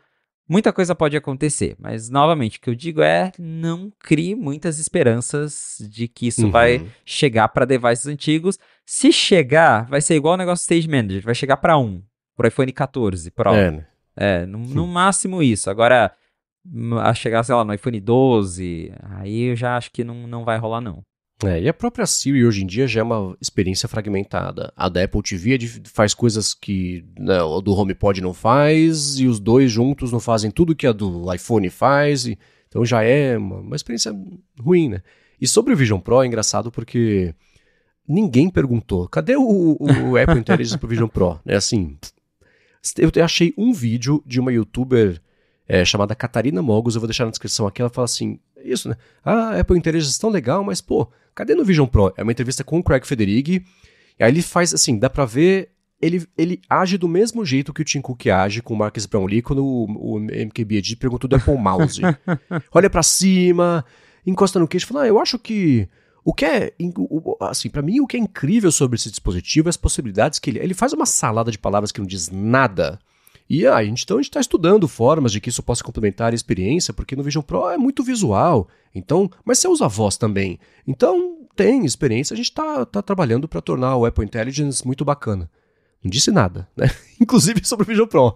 Muita coisa pode acontecer. Mas, novamente, o que eu digo é não crie muitas esperanças de que isso vai chegar para devices antigos. Se chegar, vai ser igual o negócio Stage Manager. Vai chegar para pro iPhone 14 Pro. No máximo isso. Agora, a chegar, sei lá, no iPhone 12, aí eu já acho que não vai rolar, não. E a própria Siri hoje em dia já é uma experiência fragmentada. A da Apple TV faz coisas que, né, o do HomePod não faz, e os dois juntos não fazem tudo que a do iPhone faz, então já é uma experiência ruim, né? E sobre o Vision Pro é engraçado porque ninguém perguntou, cadê o Apple Intelligence pro Vision Pro? É assim, eu achei um vídeo de uma youtuber chamada Catarina Mogos, eu vou deixar na descrição aqui, ela fala assim, isso, né? A Apple Intelligence é tão legal, mas pô, cadê no Vision Pro? É uma entrevista com o Craig Federighi, e aí ele faz assim, dá pra ver, ele age do mesmo jeito que o Tim Cook age com o Marques Brownlee quando o MKBHD perguntou do Apple Mouse. Olha pra cima, encosta no queixo e fala, eu acho que o que é, assim, pra mim o que é incrível sobre esse dispositivo é as possibilidades que ele faz uma salada de palavras que não diz nada. E a gente está estudando formas de que isso possa complementar a experiência, porque no Vision Pro é muito visual, então, mas você usa a voz também. Então, tem experiência, a gente está trabalhando para tornar o Apple Intelligence muito bacana. Não disse nada, né? Inclusive sobre o Vision Pro.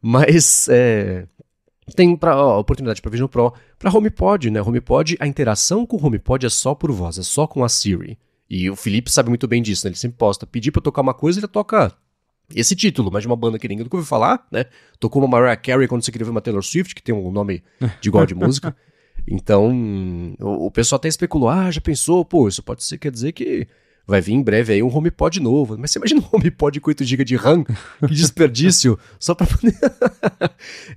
Mas tem oportunidade para Vision Pro, para HomePod, né? HomePod, a interação com o HomePod é só por voz, é só com a Siri. E o Felipe sabe muito bem disso, né? Ele sempre posta, pedir para tocar uma coisa, ele toca esse título, mas de uma banda que ninguém nunca ouviu falar, né? Tocou uma Mariah Carey quando você queria ver uma Taylor Swift, que tem um nome de igual de música. Então, o pessoal até especulou, já pensou, pô, isso pode ser, quer dizer que vai vir em breve aí um HomePod novo. Mas você imagina um HomePod com 8 GB de RAM? Que desperdício, só pra poder...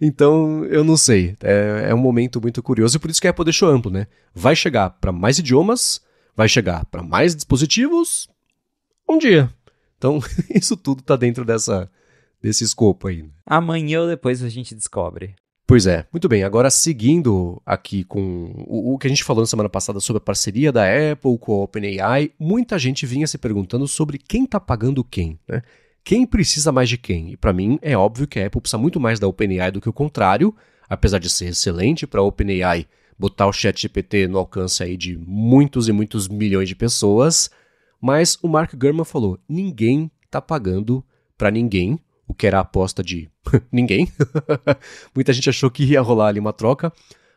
Então, eu não sei, é um momento muito curioso, e por isso que a Apple deixou amplo, né? Vai chegar para mais idiomas, vai chegar para mais dispositivos, um dia. Então, isso tudo tá dentro desse escopo aí. Amanhã ou depois a gente descobre. Pois é, muito bem. Agora, seguindo aqui com o que a gente falou na semana passada sobre a parceria da Apple com a OpenAI, muita gente vinha se perguntando sobre quem está pagando quem, né? Quem precisa mais de quem? E para mim é óbvio que a Apple precisa muito mais da OpenAI do que o contrário, apesar de ser excelente para a OpenAI botar o ChatGPT no alcance aí de muitos e muitos milhões de pessoas, mas o Mark Gurman falou, ninguém está pagando para ninguém, o que era a aposta de ninguém. Muita gente achou que ia rolar ali uma troca,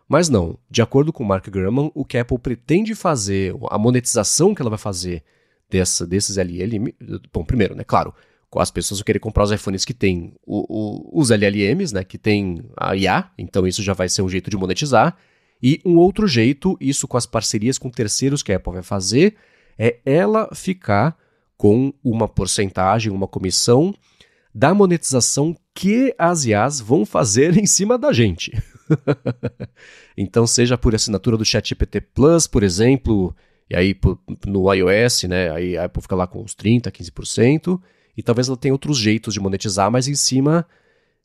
mas não. De acordo com o Mark Gurman, o que a Apple pretende fazer, a monetização que ela vai fazer desses LLM... Bom, primeiro, né, claro, as pessoas vão querer comprar os iPhones que tem os LLMs, né, que tem a IA, então isso já vai ser um jeito de monetizar. E um outro jeito, isso com as parcerias com terceiros que a Apple vai fazer, é ela ficar com uma porcentagem, uma comissão da monetização que as IAs vão fazer em cima da gente. Então, seja por assinatura do ChatGPT Plus, por exemplo, e aí no iOS, né, aí a Apple fica lá com uns 30%, 15%, e talvez ela tenha outros jeitos de monetizar, mas em cima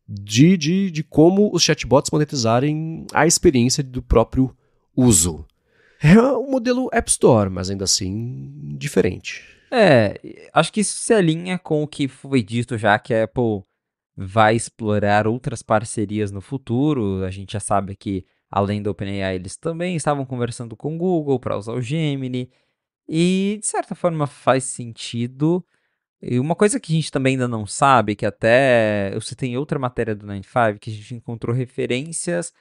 de como os chatbots monetizarem a experiência do próprio uso. É um modelo App Store, mas ainda assim diferente. Acho que isso se alinha com o que foi dito já, que a Apple vai explorar outras parcerias no futuro. A gente já sabe que, além da OpenAI, eles também estavam conversando com o Google para usar o Gemini. E, de certa forma, faz sentido. E uma coisa que a gente também ainda não sabe, que até eu citei em outra matéria do 95, que a gente encontrou referências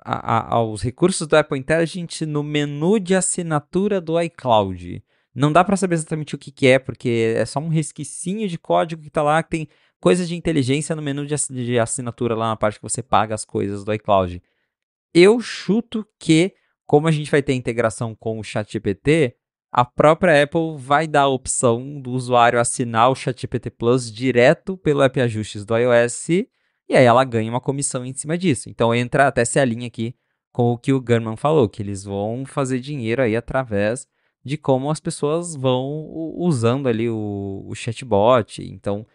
aos recursos do Apple Intelligence no menu de assinatura do iCloud. Não dá para saber exatamente o que é, porque é só um resquício de código que está lá, que tem coisas de inteligência no menu de assinatura lá na parte que você paga as coisas do iCloud. Eu chuto que, como a gente vai ter integração com o ChatGPT, a própria Apple vai dar a opção do usuário assinar o ChatGPT Plus direto pelo app ajustes do iOS, e aí ela ganha uma comissão em cima disso. Então entra, até se alinha aqui com o que o Gurman falou, que eles vão fazer dinheiro aí através de como as pessoas vão usando ali o chatbot. Então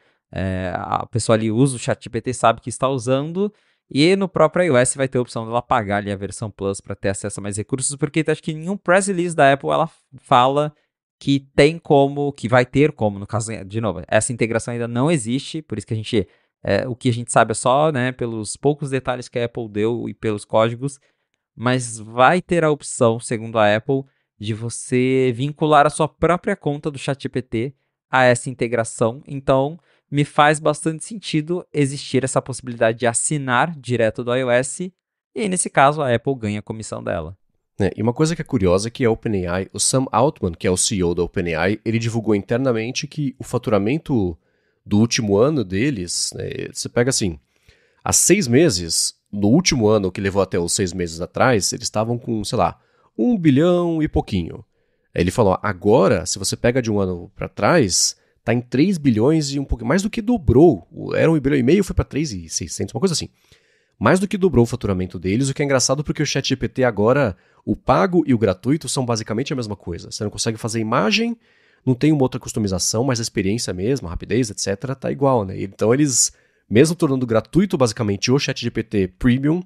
a pessoa ali usa o ChatGPT, sabe que está usando, e no próprio iOS vai ter a opção dela pagar ali a versão Plus para ter acesso a mais recursos, porque acho que em nenhum press release da Apple ela fala que tem como, que vai ter como, no caso, de novo, essa integração ainda não existe, por isso que a gente, o que a gente sabe é só, né, pelos poucos detalhes que a Apple deu e pelos códigos, mas vai ter a opção, segundo a Apple, de você vincular a sua própria conta do ChatGPT a essa integração. Então, me faz bastante sentido existir essa possibilidade de assinar direto do iOS, e nesse caso a Apple ganha a comissão dela. E uma coisa que é curiosa é que a OpenAI, o Sam Altman, que é o CEO da OpenAI, ele divulgou internamente que o faturamento do último ano deles, né, você pega assim, há 6 meses, no último ano que levou até os 6 meses atrás, eles estavam com, sei lá, 1 bilhão e pouquinho. Aí ele falou, agora, se você pega de um ano para trás, tá em 3 bilhões e um pouco, mais do que dobrou. Era 1,5 bilhão, foi para 3,600, uma coisa assim. Mais do que dobrou o faturamento deles, o que é engraçado porque o ChatGPT agora, o pago e o gratuito são basicamente a mesma coisa. Você não consegue fazer imagem, não tem uma outra customização, mas a experiência mesmo, a rapidez, etc, tá igual, né? Então eles, mesmo tornando gratuito basicamente o ChatGPT Premium,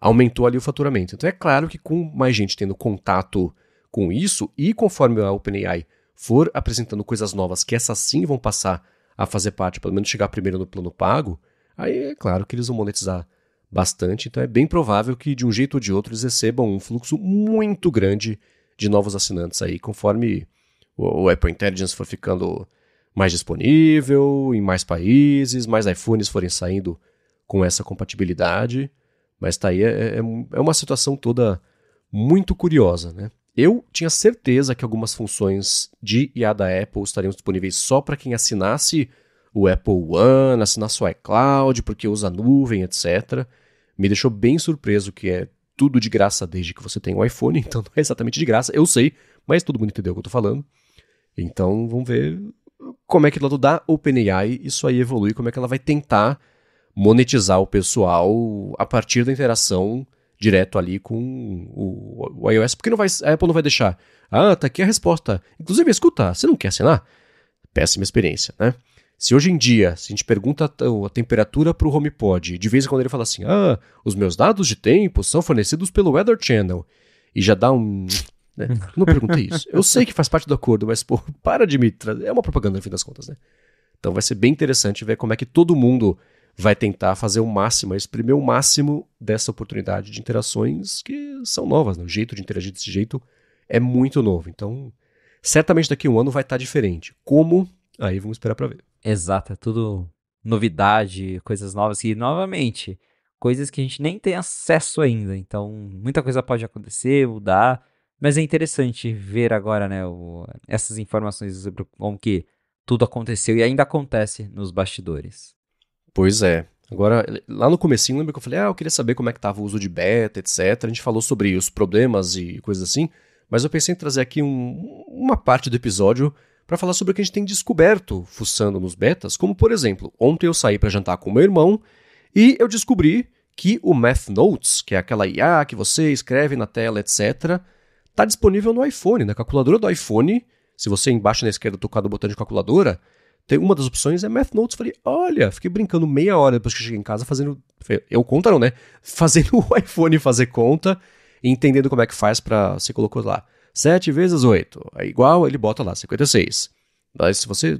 aumentou ali o faturamento. Então é claro que com mais gente tendo contato com isso, e conforme a OpenAI for apresentando coisas novas, que essas sim vão passar a fazer parte, pelo menos chegar primeiro no plano pago, aí é claro que eles vão monetizar bastante, então é bem provável que de um jeito ou de outro eles recebam um fluxo muito grande de novos assinantes aí, conforme o Apple Intelligence for ficando mais disponível em mais países, mais iPhones forem saindo com essa compatibilidade, mas tá aí, é uma situação toda muito curiosa, né? Eu tinha certeza que algumas funções de IA da Apple estariam disponíveis só para quem assinasse o Apple One, assinasse o iCloud, porque usa nuvem, etc. Me deixou bem surpreso que tudo de graça desde que você tem um iPhone, então não é exatamente de graça, eu sei, mas todo mundo entendeu o que eu tô falando. Então vamos ver como é que do lado da OpenAI isso aí evolui, como é que ela vai tentar monetizar o pessoal a partir da interação direto ali com o iOS, porque a Apple não vai deixar. Ah, tá aqui a resposta. Inclusive, escuta, você não quer assinar? Péssima experiência, né? Se hoje em dia, se a gente pergunta a temperatura para o HomePod, de vez em quando ele fala assim, os meus dados de tempo são fornecidos pelo Weather Channel, e já dá um... Né? Não perguntei isso. Eu sei que faz parte do acordo, mas, pô, para de me trazer. É uma propaganda, no fim das contas, né? Então vai ser bem interessante ver como é que todo mundo vai tentar fazer o máximo, exprimir o máximo dessa oportunidade de interações que são novas, né? O jeito de interagir desse jeito é muito novo. Então, certamente daqui a um ano vai estar diferente. Como? Aí vamos esperar para ver. Exato, é tudo novidade, coisas novas e, novamente, coisas que a gente nem tem acesso ainda. Então, muita coisa pode acontecer, mudar, mas é interessante ver agora, né, essas informações sobre como que tudo aconteceu e ainda acontece nos bastidores. Pois é. Agora, lá no comecinho, lembra que eu falei, eu queria saber como é que estava o uso de beta, etc. A gente falou sobre os problemas e coisas assim, mas eu pensei em trazer aqui uma parte do episódio para falar sobre o que a gente tem descoberto fuçando nos betas, como, por exemplo, ontem eu saí para jantar com meu irmão e eu descobri que o Math Notes, que é aquela IA que você escreve na tela, etc., está disponível no iPhone, na calculadora do iPhone. Se você embaixo na esquerda tocar no botão de calculadora, tem uma das opções é Math Notes. Falei, olha, fiquei brincando meia hora depois que eu cheguei em casa fazendo... Eu conta não, né? Fazendo o iPhone fazer conta e entendendo como é que faz para... Você colocou lá, 7 vezes 8 é igual, ele bota lá, 56. Daí se você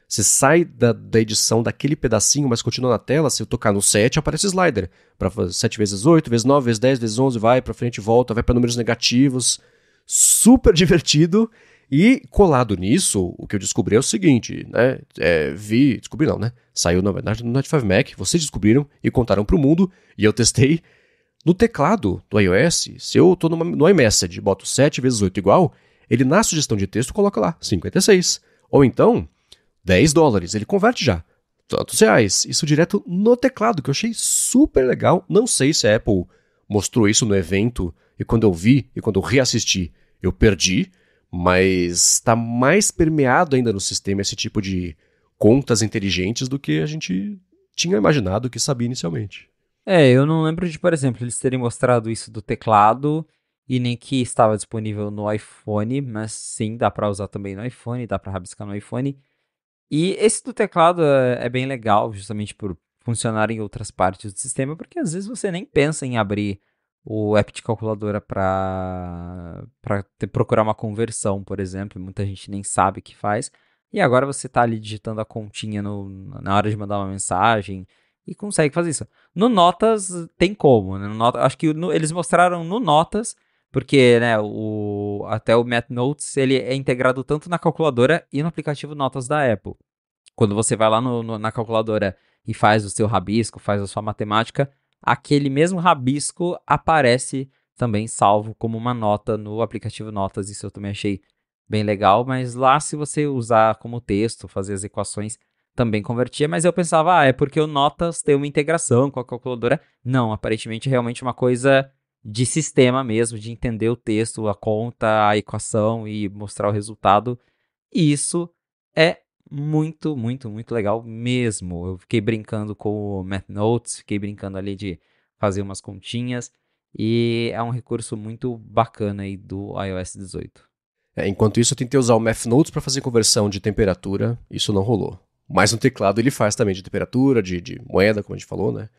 sai da edição daquele pedacinho, mas continua na tela, se eu tocar no 7, aparece o slider. Para 7 vezes 8, vezes 9, vezes 10, vezes 11, vai para frente e volta, vai para números negativos. Super divertido. E colado nisso, o que eu descobri é o seguinte, né? Descobri não, né? Saiu na verdade no Note 5 Mac, vocês descobriram e contaram pro mundo, e eu testei. No teclado do iOS, se eu tô no iMessage, boto 7 vezes 8 igual, ele na sugestão de texto coloca lá 56. Ou então, $10, ele converte já. Tantos reais. Isso direto no teclado, que eu achei super legal. Não sei se a Apple mostrou isso no evento, e quando eu vi, e quando eu reassisti, eu perdi, mas está mais permeado ainda no sistema esse tipo de contas inteligentes do que a gente tinha imaginado que sabia inicialmente. Eu não lembro de, por exemplo, eles terem mostrado isso do teclado e nem que estava disponível no iPhone, mas sim, dá para usar também no iPhone, dá para rabiscar no iPhone. E esse do teclado é bem legal, justamente por funcionar em outras partes do sistema, porque às vezes você nem pensa em abrir o app de calculadora para procurar uma conversão, por exemplo, muita gente nem sabe o que faz. E agora você está ali digitando a continha na hora de mandar uma mensagem e consegue fazer isso. No Notas tem como, né? Acho que eles mostraram no Notas, porque né, até o Math Notes ele é integrado tanto na calculadora e no aplicativo Notas da Apple. Quando você vai lá na calculadora e faz o seu rabisco, faz a sua matemática, aquele mesmo rabisco aparece também salvo como uma nota no aplicativo Notas. Isso eu também achei bem legal, mas lá se você usar como texto, fazer as equações, também convertia, mas eu pensava, é porque o Notas tem uma integração com a calculadora. Não, aparentemente é realmente uma coisa de sistema mesmo, de entender o texto, a conta, a equação e mostrar o resultado. E isso é muito, muito, muito legal mesmo. Eu fiquei brincando com o Math Notes, fiquei brincando ali de fazer umas continhas, e é um recurso muito bacana aí do iOS 18. Enquanto isso, eu tentei usar o Math Notes para fazer conversão de temperatura, isso não rolou. Mas no teclado ele faz também de temperatura, de moeda, como a gente falou, né?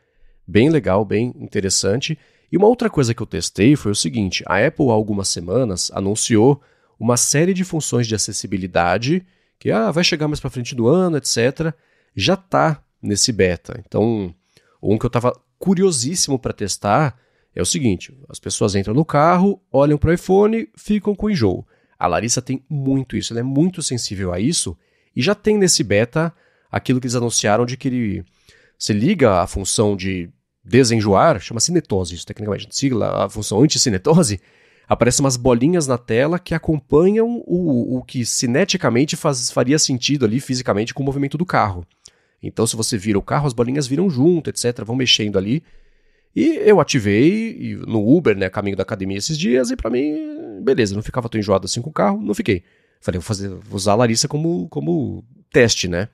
Bem legal, bem interessante. E uma outra coisa que eu testei foi o seguinte, a Apple há algumas semanas anunciou uma série de funções de acessibilidade que vai chegar mais para frente do ano, etc. Já está nesse beta. Então, um que eu estava curiosíssimo para testar é o seguinte, as pessoas entram no carro, olham para o iPhone, ficam com enjoo. A Larissa tem muito isso, ela é muito sensível a isso, e já tem nesse beta aquilo que eles anunciaram de que você liga a função de desenjoar, chama cinetose isso tecnicamente, sigla a função anticinetose, aparecem umas bolinhas na tela que acompanham o que cineticamente faria sentido ali fisicamente com o movimento do carro. Então se você vira o carro, as bolinhas viram junto, etc, vão mexendo ali. E eu ativei no Uber, né, caminho da academia esses dias, e pra mim, beleza, não ficava tão enjoado assim com o carro, não fiquei. Falei, vou usar a Larissa como teste, né?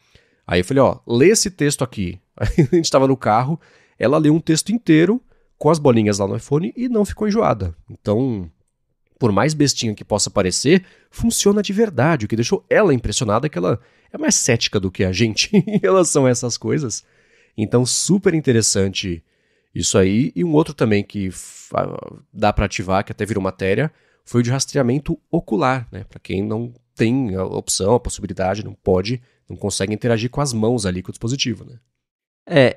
Aí eu falei, ó, lê esse texto aqui. Aí a gente tava no carro, ela leu um texto inteiro com as bolinhas lá no iPhone e não ficou enjoada. Então, por mais bestinha que possa parecer, funciona de verdade. O que deixou ela impressionada é que ela é mais cética do que a gente em relação a essas coisas. Então, super interessante isso aí. E um outro também que dá para ativar, que até virou matéria, foi o de rastreamento ocular, né? Para quem não tem a opção, a possibilidade, não pode, não consegue interagir com as mãos ali com o dispositivo, né?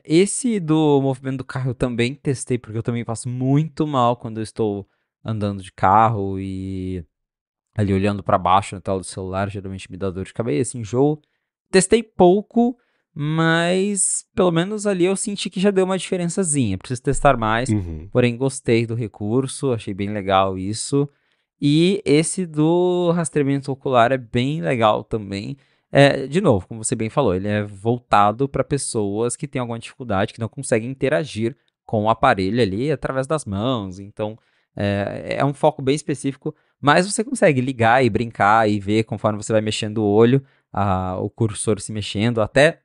Esse do movimento do carro eu também testei, porque eu também passo muito mal quando eu estou andando de carro e ali olhando pra baixo na tela do celular, geralmente me dá dor de cabeça, enjoo. Testei pouco, mas pelo menos ali eu senti que já deu uma diferençazinha. Preciso testar mais, porém gostei do recurso, achei bem legal isso. E esse do rastreamento ocular é bem legal também. De novo, como você bem falou, ele é voltado para pessoas que têm alguma dificuldade, que não conseguem interagir com o aparelho ali através das mãos. Então, é um foco bem específico, mas você consegue ligar e brincar e ver conforme você vai mexendo o olho, o cursor se mexendo. Até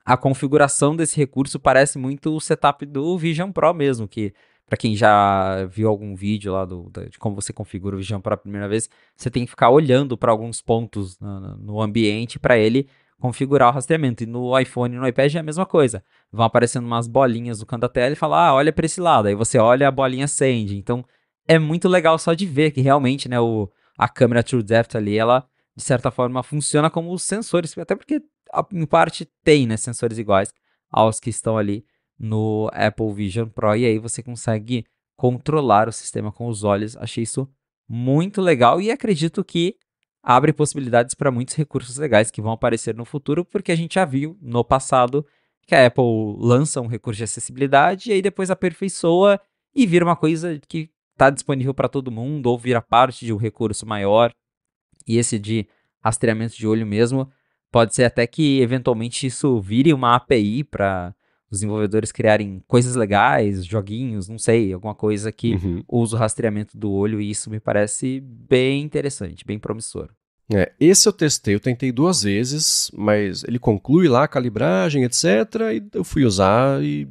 a configuração desse recurso parece muito o setup do Vision Pro mesmo, que para quem já viu algum vídeo lá de como você configura o Vision Pro a primeira vez, você tem que ficar olhando para alguns pontos no ambiente para ele configurar o rastreamento. E no iPhone e no iPad é a mesma coisa. Vão aparecendo umas bolinhas no canto da tela e fala, olha para esse lado. Aí você olha, a bolinha acende. Então é muito legal só de ver que realmente, né, a câmera True Depth ali, ela de certa forma funciona como os sensores, até porque em parte tem, né, sensores iguais aos que estão ali no Apple Vision Pro, e aí você consegue controlar o sistema com os olhos. Achei isso muito legal e acredito que abre possibilidades para muitos recursos legais que vão aparecer no futuro, porque a gente já viu no passado que a Apple lança um recurso de acessibilidade e aí depois aperfeiçoa e vira uma coisa que está disponível para todo mundo, ou vira parte de um recurso maior. E esse de rastreamento de olho mesmo, pode ser até que eventualmente isso vire uma API para os desenvolvedores criarem coisas legais, joguinhos, não sei, alguma coisa que use o rastreamento do olho, e isso me parece bem interessante, bem promissor. Esse eu tentei 2 vezes, mas ele conclui lá a calibragem, etc, e eu fui usar e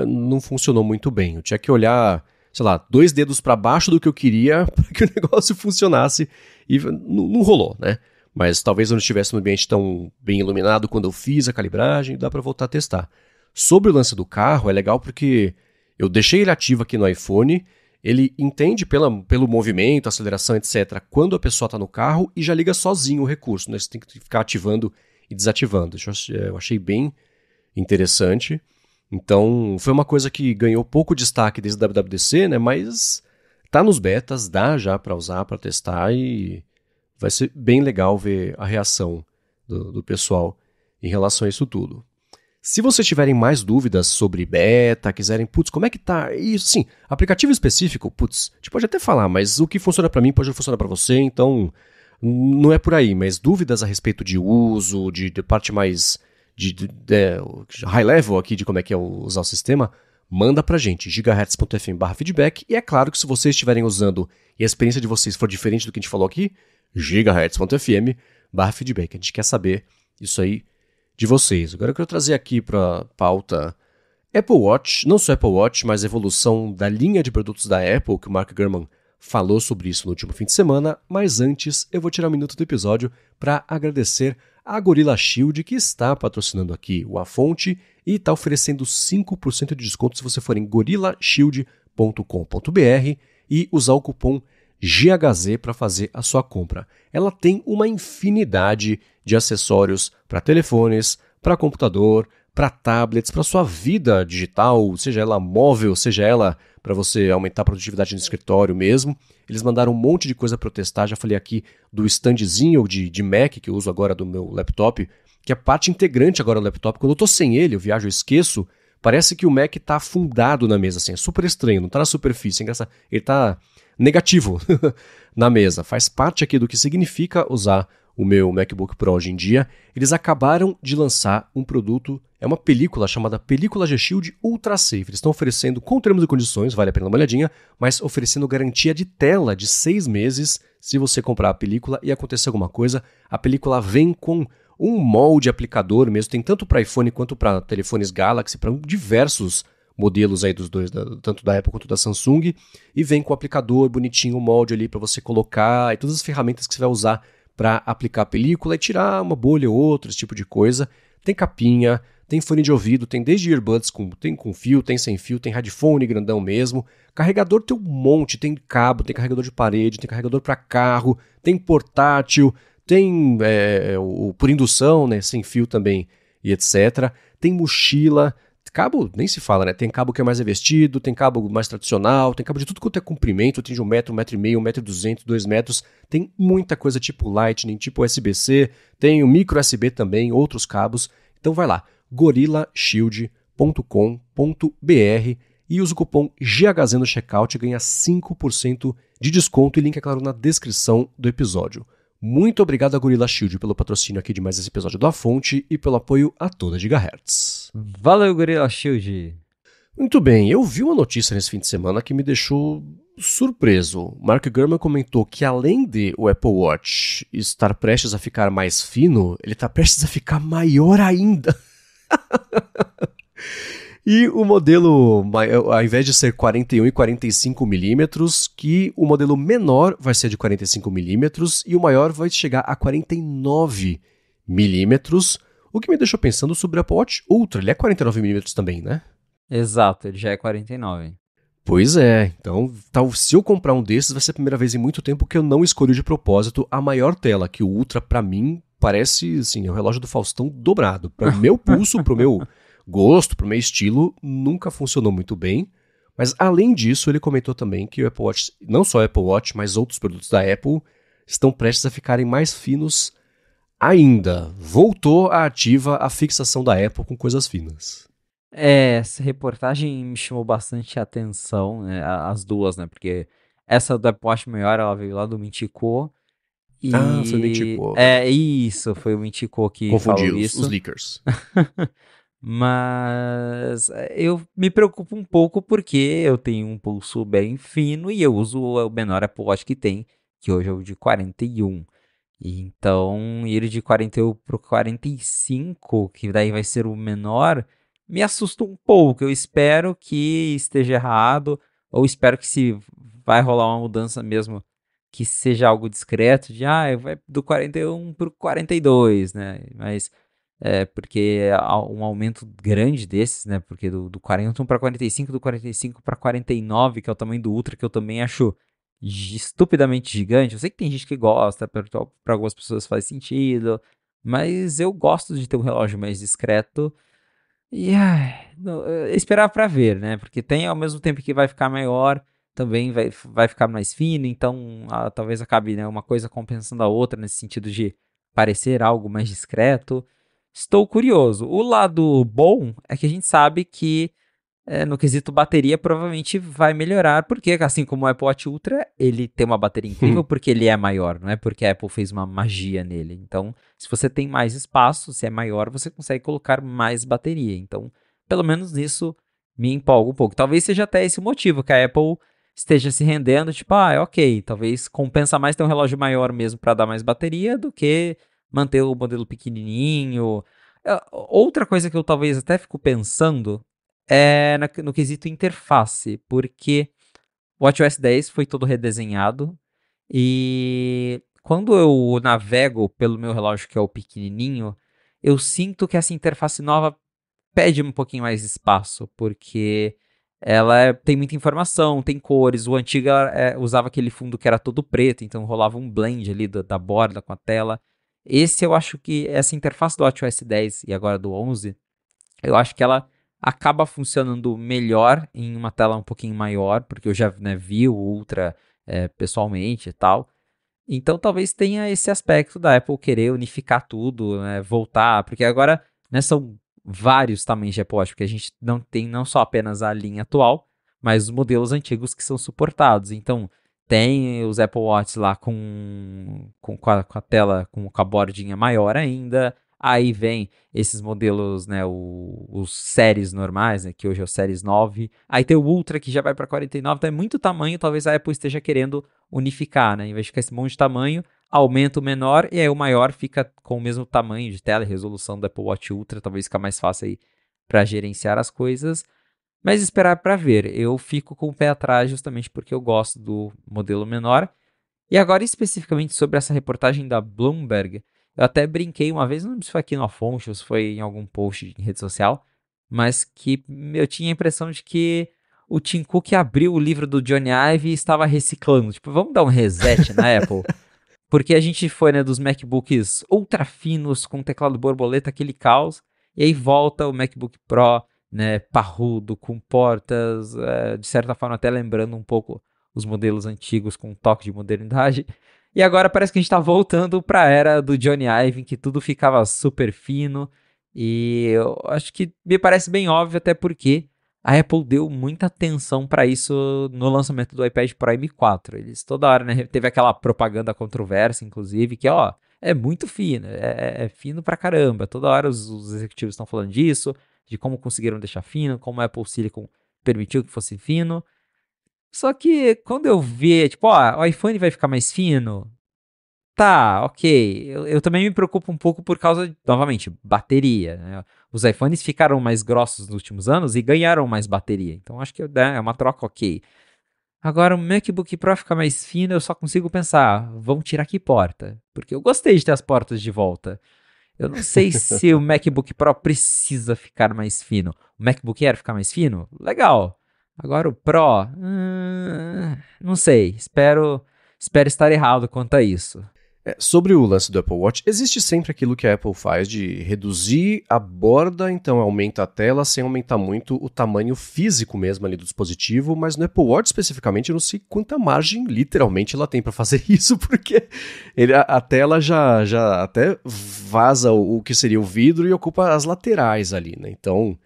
não funcionou muito bem. Eu tinha que olhar, sei lá, 2 dedos para baixo do que eu queria para que o negócio funcionasse e não rolou, né? Mas talvez eu não estivesse no ambiente tão bem iluminado quando eu fiz a calibragem, dá para voltar a testar. Sobre o lance do carro, é legal porque eu deixei ele ativo aqui no iPhone, ele entende pelo movimento, aceleração, etc., quando a pessoa está no carro e já liga sozinho o recurso, né? Você tem que ficar ativando e desativando. Eu achei bem interessante. Então, foi uma coisa que ganhou pouco destaque desde a WWDC, né? Mas tá nos betas, dá já para usar, para testar, e vai ser bem legal ver a reação do pessoal em relação a isso tudo. Se vocês tiverem mais dúvidas sobre beta, quiserem, como é que tá isso? Sim, aplicativo específico, a gente pode até falar, mas o que funciona para mim pode não funcionar para você, então não é por aí. Mas dúvidas a respeito de uso, de parte mais de high level aqui de como é que é usar o sistema, manda pra gente, gigahertz.fm/feedback. E é claro que se vocês estiverem usando e a experiência de vocês for diferente do que a gente falou aqui, gigahertz.fm/feedback. A gente quer saber isso aí de vocês. Agora eu quero trazer aqui para pauta Apple Watch, não só Apple Watch, mas a evolução da linha de produtos da Apple, que o Mark Gurman falou sobre isso no último fim de semana. Mas antes, eu vou tirar um minuto do episódio para agradecer a Gorilla Shield, que está patrocinando aqui o A Fonte e está oferecendo 5% de desconto se você for em gorillashield.com.br e usar o cupom GHZ para fazer a sua compra. Ela tem uma infinidade de acessórios para telefones, para computador, para tablets, para sua vida digital, seja ela móvel, seja ela para você aumentar a produtividade no escritório mesmo. Eles mandaram um monte de coisa para eu testar. Já falei aqui do standzinho de Mac que eu uso agora do meu laptop, que é parte integrante agora do laptop. Quando eu estou sem ele, eu viajo, eu esqueço, parece que o Mac está afundado na mesa, assim, é super estranho, não está na superfície, é engraçado. Ele está negativo na mesa. Faz parte aqui do que significa usar o meu MacBook Pro hoje em dia, eles acabaram de lançar um produto, é uma película chamada Película G-Shield Ultra Safe. Eles estão oferecendo, com termos e condições, vale a pena dar uma olhadinha, mas oferecendo garantia de tela de 6 meses se você comprar a película e acontecer alguma coisa. A película vem com um molde aplicador mesmo, tem tanto para iPhone quanto para telefones Galaxy, para diversos modelos aí dos dois, tanto da Apple quanto da Samsung, e vem com o aplicador bonitinho, o molde ali para você colocar, e todas as ferramentas que você vai usar para aplicar a película e tirar uma bolha ou outra, esse tipo de coisa. Tem capinha, tem fone de ouvido, tem desde earbuds, tem com fio, tem sem fio, tem headphone grandão mesmo. Carregador tem um monte, tem cabo, tem carregador de parede, tem carregador para carro, tem portátil, tem o por indução, né, sem fio também e etc. Tem mochila, cabo nem se fala, né? Tem cabo que é mais revestido, tem cabo mais tradicional, tem cabo de tudo quanto é comprimento, tem de 1 metro, 1,5 m, 1,2 m, 2 metros, tem muita coisa tipo Lightning, tipo USB-C, tem o micro USB também, outros cabos. Então vai lá, gorillashield.com.br e usa o cupom GHZ no checkout e ganha 5% de desconto e link é claro na descrição do episódio. Muito obrigado a Gorilla Shield pelo patrocínio aqui de mais esse episódio do A Fonte e pelo apoio a toda Gigahertz. Valeu, Gorilla Shield! Muito bem, eu vi uma notícia nesse fim de semana que me deixou surpreso. Mark Gurman comentou que além de o Apple Watch estar prestes a ficar mais fino, ele está prestes a ficar maior ainda. E o modelo, ao invés de ser 41 e 45 milímetros, que o modelo menor vai ser de 45 milímetros e o maior vai chegar a 49 milímetros, o que me deixou pensando sobre o Apple Watch Ultra. Ele é 49 milímetros também, né? Exato, ele já é 49. Pois é, então se eu comprar um desses vai ser a primeira vez em muito tempo que eu não escolhi de propósito a maior tela, que o Ultra pra mim parece assim, é o relógio do Faustão dobrado. Para o meu pulso, pro meu gosto, pro meu estilo, nunca funcionou muito bem. Mas além disso, ele comentou também que o Apple Watch, não só o Apple Watch, mas outros produtos da Apple, estão prestes a ficarem mais finos ainda. Voltou à ativa a fixação da Apple com coisas finas. Essa reportagem me chamou bastante atenção, né, as duas, né, porque essa do Apple Watch maior, ela veio lá do Mintico, Foi o Mintico. Isso, foi o Mintico que Confundi falou isso. os leakers. Mas eu me preocupo um pouco porque eu tenho um pulso bem fino e eu uso o menor Apple Watch que tem, que hoje é o de 41. Então, ir de 41 para o 45, que daí vai ser o menor, me assusta um pouco. Eu espero que esteja errado, ou espero que se vai rolar uma mudança mesmo, que seja algo discreto, de vai do 41 para o 42, né? Mas porque um aumento grande desses, né? Porque do 41 para 45, do 45 para 49, que é o tamanho do Ultra, que eu também acho estupidamente gigante. Eu sei que tem gente que gosta, para algumas pessoas faz sentido, mas eu gosto de ter um relógio mais discreto e esperar para ver, né? Porque tem ao mesmo tempo que vai ficar maior, também vai ficar mais fino, então talvez acabe, né, uma coisa compensando a outra nesse sentido de parecer algo mais discreto. Estou curioso. O lado bom é que a gente sabe que no quesito bateria provavelmente vai melhorar, porque assim como o Apple Watch Ultra, ele tem uma bateria incrível porque ele é maior, não é porque a Apple fez uma magia nele. Então, se você tem mais espaço, se é maior, você consegue colocar mais bateria. Então, pelo menos nisso me empolga um pouco. Talvez seja até esse o motivo que a Apple esteja se rendendo, tipo, ok, talvez compensa mais ter um relógio maior mesmo para dar mais bateria do que manter o modelo pequenininho. Outra coisa que eu talvez até fico pensando no quesito interface, porque o WatchOS 10 foi todo redesenhado e quando eu navego pelo meu relógio, que é o pequenininho, eu sinto que essa interface nova pede um pouquinho mais de espaço, porque ela tem muita informação, tem cores. O antigo usava aquele fundo que era todo preto, então rolava um blend ali da borda com a tela. Esse eu acho que essa interface do WatchOS 10 e agora do 11, eu acho que ela acaba funcionando melhor em uma tela um pouquinho maior, porque eu já vi o Ultra pessoalmente e tal. Então talvez tenha esse aspecto da Apple querer unificar tudo, né, voltar, porque agora são vários tamanhos de Apple Watch, porque a gente não tem não só apenas a linha atual, mas os modelos antigos que são suportados. Então, Tem os Apple Watch lá com a tela, com a bordinha maior ainda. Aí vem esses modelos, né, os séries normais, né, que hoje é o Series 9. Aí tem o Ultra, que já vai para 49, então é muito tamanho, talvez a Apple esteja querendo unificar, né, em vez de ficar esse monte de tamanho, aumenta o menor e aí o maior fica com o mesmo tamanho de tela e resolução do Apple Watch Ultra, talvez fica mais fácil aí para gerenciar as coisas. Mas esperar para ver. Eu fico com o pé atrás justamente porque eu gosto do modelo menor. E agora, especificamente sobre essa reportagem da Bloomberg, eu até brinquei uma vez, não lembro se foi aqui no Afonso ou se foi em algum post em rede social, mas que eu tinha a impressão de que o Tim Cook abriu o livro do Johnny Ive e estava reciclando. Tipo, vamos dar um reset na Apple? Porque a gente foi, né, dos MacBooks ultra finos com teclado borboleta, aquele caos, e aí volta o MacBook Pro, né, parrudo, com portas, de certa forma até lembrando um pouco os modelos antigos com um toque de modernidade. E agora parece que a gente está voltando para a era do Johnny Ive, em que tudo ficava super fino, e eu acho que me parece bem óbvio, até porque a Apple deu muita atenção para isso no lançamento do iPad Pro M4. Eles toda hora, né, teve aquela propaganda controversa, inclusive, que ó, é muito fino, é fino pra caramba. Toda hora os executivos estão falando disso, de como conseguiram deixar fino, como a Apple Silicon permitiu que fosse fino. Só que quando eu vi, tipo, ó, o iPhone vai ficar mais fino, tá, ok. Eu também me preocupo um pouco por causa, novamente, bateria, né? Os iPhones ficaram mais grossos nos últimos anos e ganharam mais bateria. Então acho que né, é uma troca ok. Agora o MacBook Pro fica mais fino, eu só consigo pensar, vamos tirar que porta? Porque eu gostei de ter as portas de volta. Eu não sei se o MacBook Pro precisa ficar mais fino. O MacBook Air ficar mais fino? Legal. Agora o Pro, não sei. Espero estar errado quanto a isso. Sobre o lance do Apple Watch, existe sempre aquilo que a Apple faz de reduzir a borda, então aumenta a tela sem aumentar muito o tamanho físico mesmo ali do dispositivo, mas no Apple Watch especificamente eu não sei quanta margem literalmente ela tem para fazer isso, porque a tela já até vaza o que seria o vidro e ocupa as laterais ali, né? Então,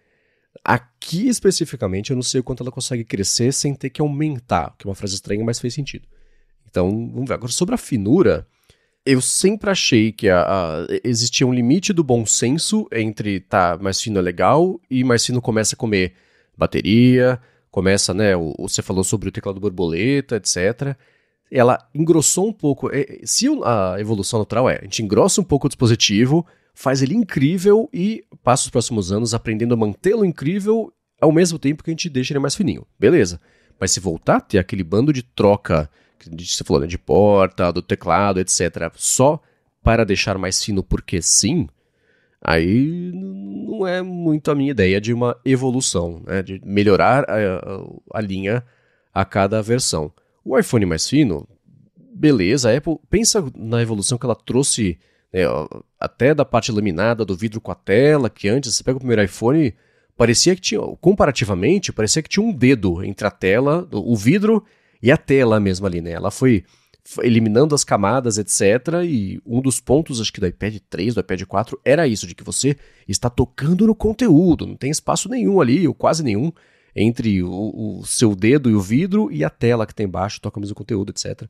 aqui especificamente eu não sei o quanto ela consegue crescer sem ter que aumentar, que é uma frase estranha, mas fez sentido. Então, vamos ver. Agora, sobre a finura, eu sempre achei que existia um limite do bom senso entre mais fino é legal e mais fino começa a comer bateria, começa, né, você falou sobre o teclado borboleta, etc. Ela engrossou um pouco, se a evolução natural a gente engrossa um pouco o dispositivo, faz ele incrível e passa os próximos anos aprendendo a mantê-lo incrível ao mesmo tempo que a gente deixa ele mais fininho. Beleza, mas se voltar a ter aquele bando de troca que você falou, né, de porta, do teclado, etc., só para deixar mais fino porque sim, aí não é muito a minha ideia de uma evolução, né, de melhorar a linha a cada versão. O iPhone mais fino, beleza, a Apple pensa na evolução que ela trouxe, né, até da parte laminada do vidro com a tela, que antes, você pega o primeiro iPhone, parecia que tinha, comparativamente, parecia que tinha um dedo entre a tela, o vidro e a tela mesmo ali, né? Ela foi eliminando as camadas, etc. E um dos pontos, acho que do iPad 3, do iPad 4, era isso, de que você está tocando no conteúdo, não tem espaço nenhum ali, ou quase nenhum, entre o seu dedo e o vidro e a tela que tem embaixo, toca o mesmo conteúdo, etc.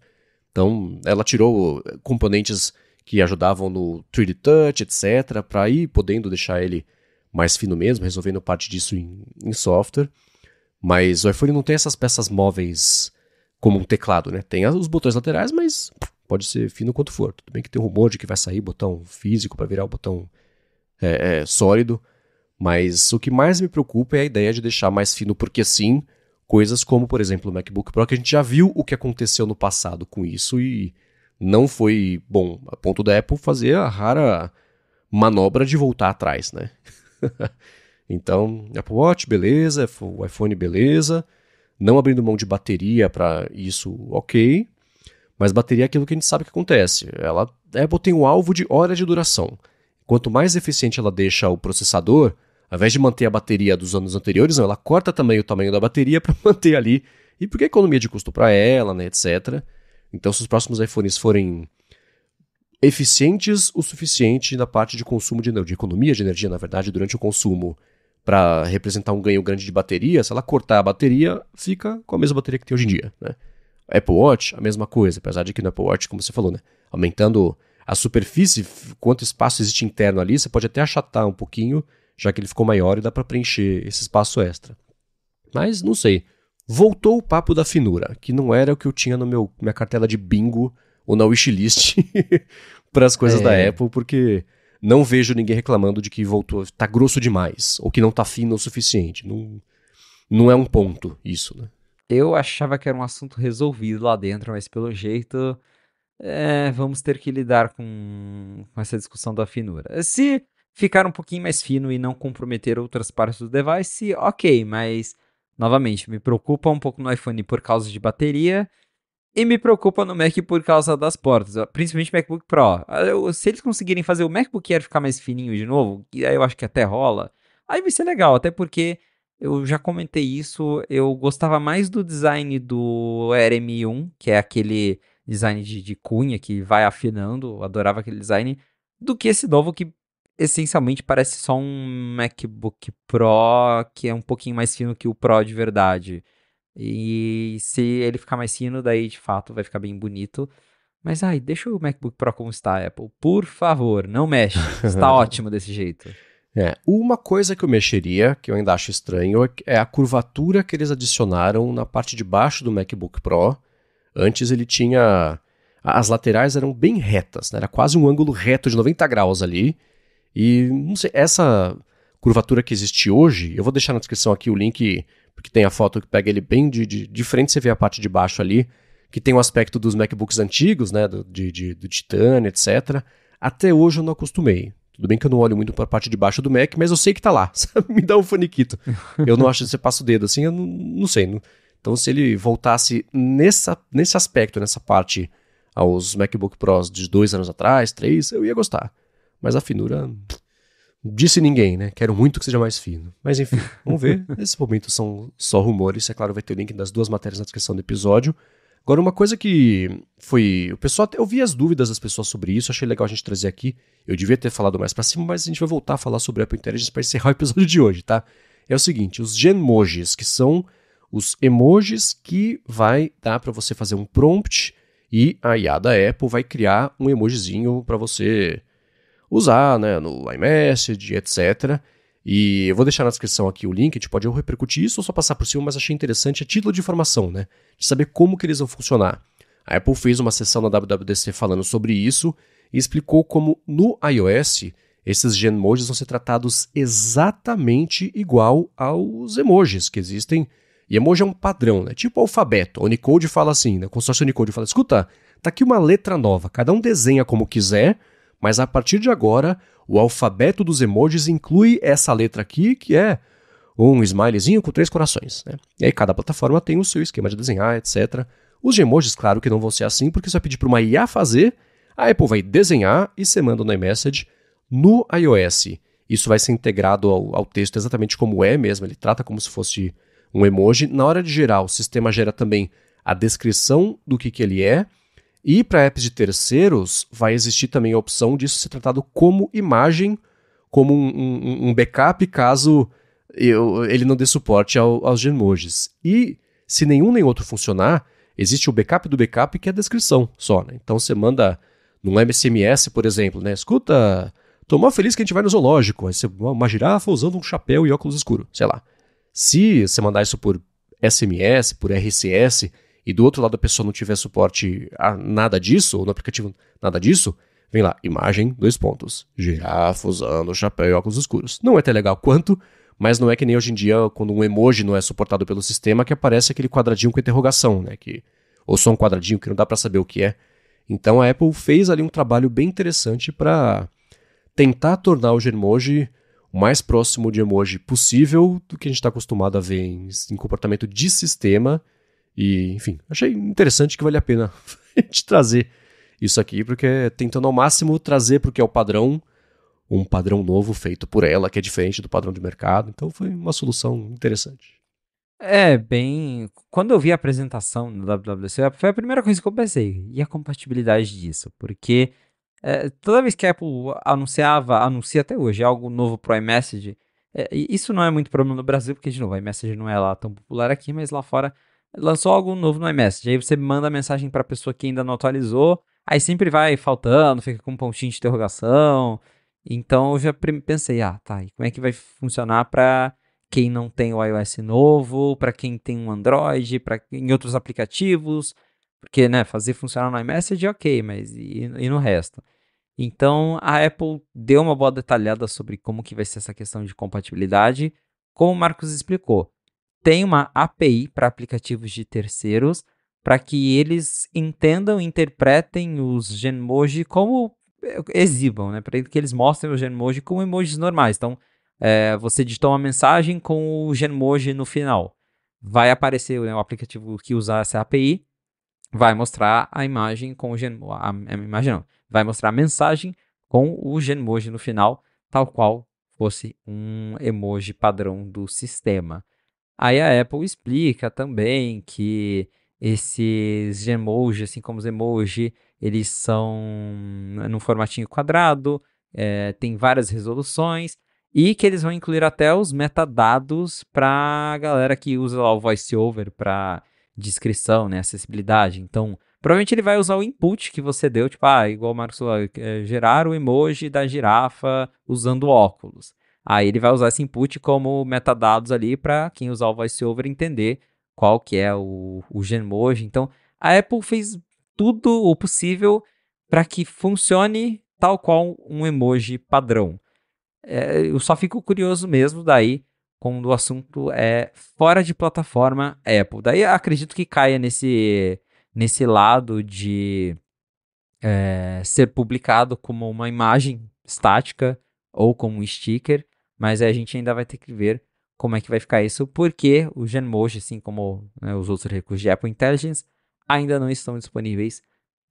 Então, ela tirou componentes que ajudavam no 3D Touch, etc., para ir podendo deixar ele mais fino mesmo, resolvendo parte disso em software. Mas o iPhone não tem essas peças móveis como um teclado, né? Tem os botões laterais, mas pode ser fino quanto for. Tudo bem que tem um rumor de que vai sair botão físico para virar o botão sólido, mas o que mais me preocupa é a ideia de deixar mais fino porque sim, coisas como, por exemplo, o MacBook Pro, que a gente já viu o que aconteceu no passado com isso e não foi bom, a ponto da Apple fazer a rara manobra de voltar atrás, né? Então, Apple Watch, beleza, o iPhone, beleza, não abrindo mão de bateria para isso, ok, mas bateria é aquilo que a gente sabe que acontece. A Apple tem um alvo de hora de duração. Quanto mais eficiente ela deixa o processador, ao invés de manter a bateria dos anos anteriores, não, ela corta também o tamanho da bateria para manter ali, e porque é economia de custo para ela, né, etc. Então, se os próximos iPhones forem eficientes o suficiente na parte de consumo de economia de energia, na verdade, durante o consumo, para representar um ganho grande de bateria, se ela cortar a bateria, fica com a mesma bateria que tem hoje em dia, né? Apple Watch, a mesma coisa, apesar de que no Apple Watch, como você falou, né, aumentando a superfície, quanto espaço existe interno ali, você pode até achatar um pouquinho, já que ele ficou maior e dá para preencher esse espaço extra. Mas, não sei, voltou o papo da finura, que não era o que eu tinha no minha cartela de bingo ou na wishlist para as coisas da Apple, porque não vejo ninguém reclamando de que voltou, tá grosso demais, ou que não tá fino o suficiente. Não é um ponto isso, né? Eu achava que era um assunto resolvido lá dentro, mas pelo jeito, vamos ter que lidar com essa discussão da finura. Se ficar um pouquinho mais fino e não comprometer outras partes do device, ok, mas, novamente, me preocupa um pouco no iPhone por causa de bateria e me preocupa no Mac por causa das portas, principalmente MacBook Pro. Se eles conseguirem fazer o MacBook Air ficar mais fininho de novo, e aí eu acho que até rola, aí vai ser legal, até porque eu já comentei isso, eu gostava mais do design do Air M1, que é aquele design de cunha que vai afinando, eu adorava aquele design, do que esse novo que essencialmente parece só um MacBook Pro que é um pouquinho mais fino que o Pro de verdade. E se ele ficar mais fino, daí de fato vai ficar bem bonito. Mas ai, deixa o MacBook Pro como está, Apple. Por favor, não mexe. Está ótimo desse jeito. Uma coisa que eu mexeria, que eu ainda acho estranho, é a curvatura que eles adicionaram na parte de baixo do MacBook Pro. Antes ele tinha... As laterais eram bem retas, né? Era quase um ângulo reto de 90 graus ali. E, não sei, essa curvatura que existe hoje, eu vou deixar na descrição aqui o link, porque tem a foto que pega ele bem de frente, você vê a parte de baixo ali, que tem o aspecto dos MacBooks antigos, né? Do titânio, etc. Até hoje eu não acostumei. Tudo bem que eu não olho muito para a parte de baixo do Mac, mas eu sei que tá lá. Sabe? Me dá um faniquito. Eu não acho que você passa o dedo assim, eu não sei. Então, se ele voltasse nesse aspecto, nessa parte, aos MacBook Pros de 2 anos atrás, 3, eu ia gostar. Mas a finura, disse ninguém, né? Quero muito que seja mais fino. Mas enfim, vamos ver. Nesses momentos são só rumores. É claro, vai ter o link das duas matérias na descrição do episódio. Agora, uma coisa que foi... O pessoal, eu vi as dúvidas das pessoas sobre isso, achei legal a gente trazer aqui. Eu devia ter falado mais pra cima, mas a gente vai voltar a falar sobre Apple Intelligence para encerrar o episódio de hoje, tá? É o seguinte, os Genmojis, que são os emojis que vai dar para você fazer um prompt e a IA da Apple vai criar um emojizinho para você usar, né, no iMessage, etc. E eu vou deixar na descrição aqui o link, a gente pode repercutir isso ou só passar por cima, mas achei interessante a título de informação, né? De saber como que eles vão funcionar. A Apple fez uma sessão na WWDC falando sobre isso e explicou como no iOS esses Genmojis vão ser tratados exatamente igual aos emojis que existem. E emoji é um padrão, né? Tipo o alfabeto. O Unicode fala assim, né? O consórcio Unicode fala, escuta, tá aqui uma letra nova, cada um desenha como quiser, mas a partir de agora, o alfabeto dos emojis inclui essa letra aqui, que é um smilezinho com 3 corações, né? E aí cada plataforma tem o seu esquema de desenhar, etc. Os emojis, claro que não vão ser assim, porque você vai pedir para uma IA fazer, a Apple vai desenhar e você manda no iMessage no iOS. Isso vai ser integrado ao texto exatamente como é mesmo, ele trata como se fosse um emoji. Na hora de gerar, o sistema gera também a descrição do que ele é. E para apps de terceiros, vai existir também a opção disso ser tratado como imagem, como um backup, caso ele não dê suporte aos Genmojis. E se nenhum nem outro funcionar, existe o backup do backup, que é a descrição só, né? Então você manda num SMS, por exemplo, né? Escuta, tô mó feliz que a gente vai no zoológico. Aí você, uma girafa usando um chapéu e óculos escuros, sei lá. Se você mandar isso por SMS, por RCS, e do outro lado a pessoa não tiver suporte a nada disso, ou no aplicativo nada disso, vem lá, imagem, 2 pontos, girafa usando chapéu e óculos escuros. Não é tão legal quanto, mas não é que nem hoje em dia, quando um emoji não é suportado pelo sistema, que aparece aquele quadradinho com interrogação, né? Ou só um quadradinho que não dá para saber o que é. Então a Apple fez ali um trabalho bem interessante para tentar tornar o Genmoji o mais próximo de emoji possível do que a gente está acostumado a ver em comportamento de sistema. E, enfim, achei interessante, que vale a pena a gente trazer isso aqui, porque tentando ao máximo trazer para o que é o padrão, um padrão novo feito por ela, que é diferente do padrão de mercado. Então foi uma solução interessante. Quando eu vi a apresentação no WWDC, foi a primeira coisa que eu pensei, e a compatibilidade disso? Porque toda vez que a Apple anuncia até hoje algo novo pro iMessage, e isso não é muito problema no Brasil, porque, de novo, o iMessage não é lá tão popular aqui, mas lá fora lançou algo novo no iMessage, aí você manda a mensagem para a pessoa que ainda não atualizou, aí sempre vai faltando, fica com um pontinho de interrogação. Então eu já pensei, tá, e como é que vai funcionar para quem não tem o iOS novo, para quem tem um Android, para em outros aplicativos, porque, né, fazer funcionar no iMessage ok, mas e no resto? Então, a Apple deu uma boa detalhada sobre como que vai ser essa questão de compatibilidade, como o Marcos explicou. Tem uma API para aplicativos de terceiros, para que eles entendam e interpretem os Genmoji como exibam, né? Para que eles mostrem os Genmoji como emojis normais. Então, você digitou uma mensagem com o Genmoji no final. Vai aparecer, né, o aplicativo que usar essa API, vai mostrar a imagem com o Genmoji. A imagem não, vai mostrar a mensagem com o Genmoji no final, tal qual fosse um emoji padrão do sistema. Aí a Apple explica também que esses Genmoji, assim como os emoji, eles são num formatinho quadrado, tem várias resoluções, e que eles vão incluir até os metadados para a galera que usa lá o VoiceOver para descrição, né, acessibilidade. Então, provavelmente ele vai usar o input que você deu, tipo, igual o Marcos falou, gerar o emoji da girafa usando óculos. Aí ele vai usar esse input como metadados ali para quem usar o VoiceOver entender qual que é o Genmoji. Então, a Apple fez tudo o possível para que funcione tal qual um emoji padrão. Eu só fico curioso mesmo daí quando o assunto é fora de plataforma Apple. Daí acredito que caia nesse lado de ser publicado como uma imagem estática ou como um sticker, mas a gente ainda vai ter que ver como é que vai ficar isso, porque o Genmoji, assim como, né, os outros recursos de Apple Intelligence, ainda não estão disponíveis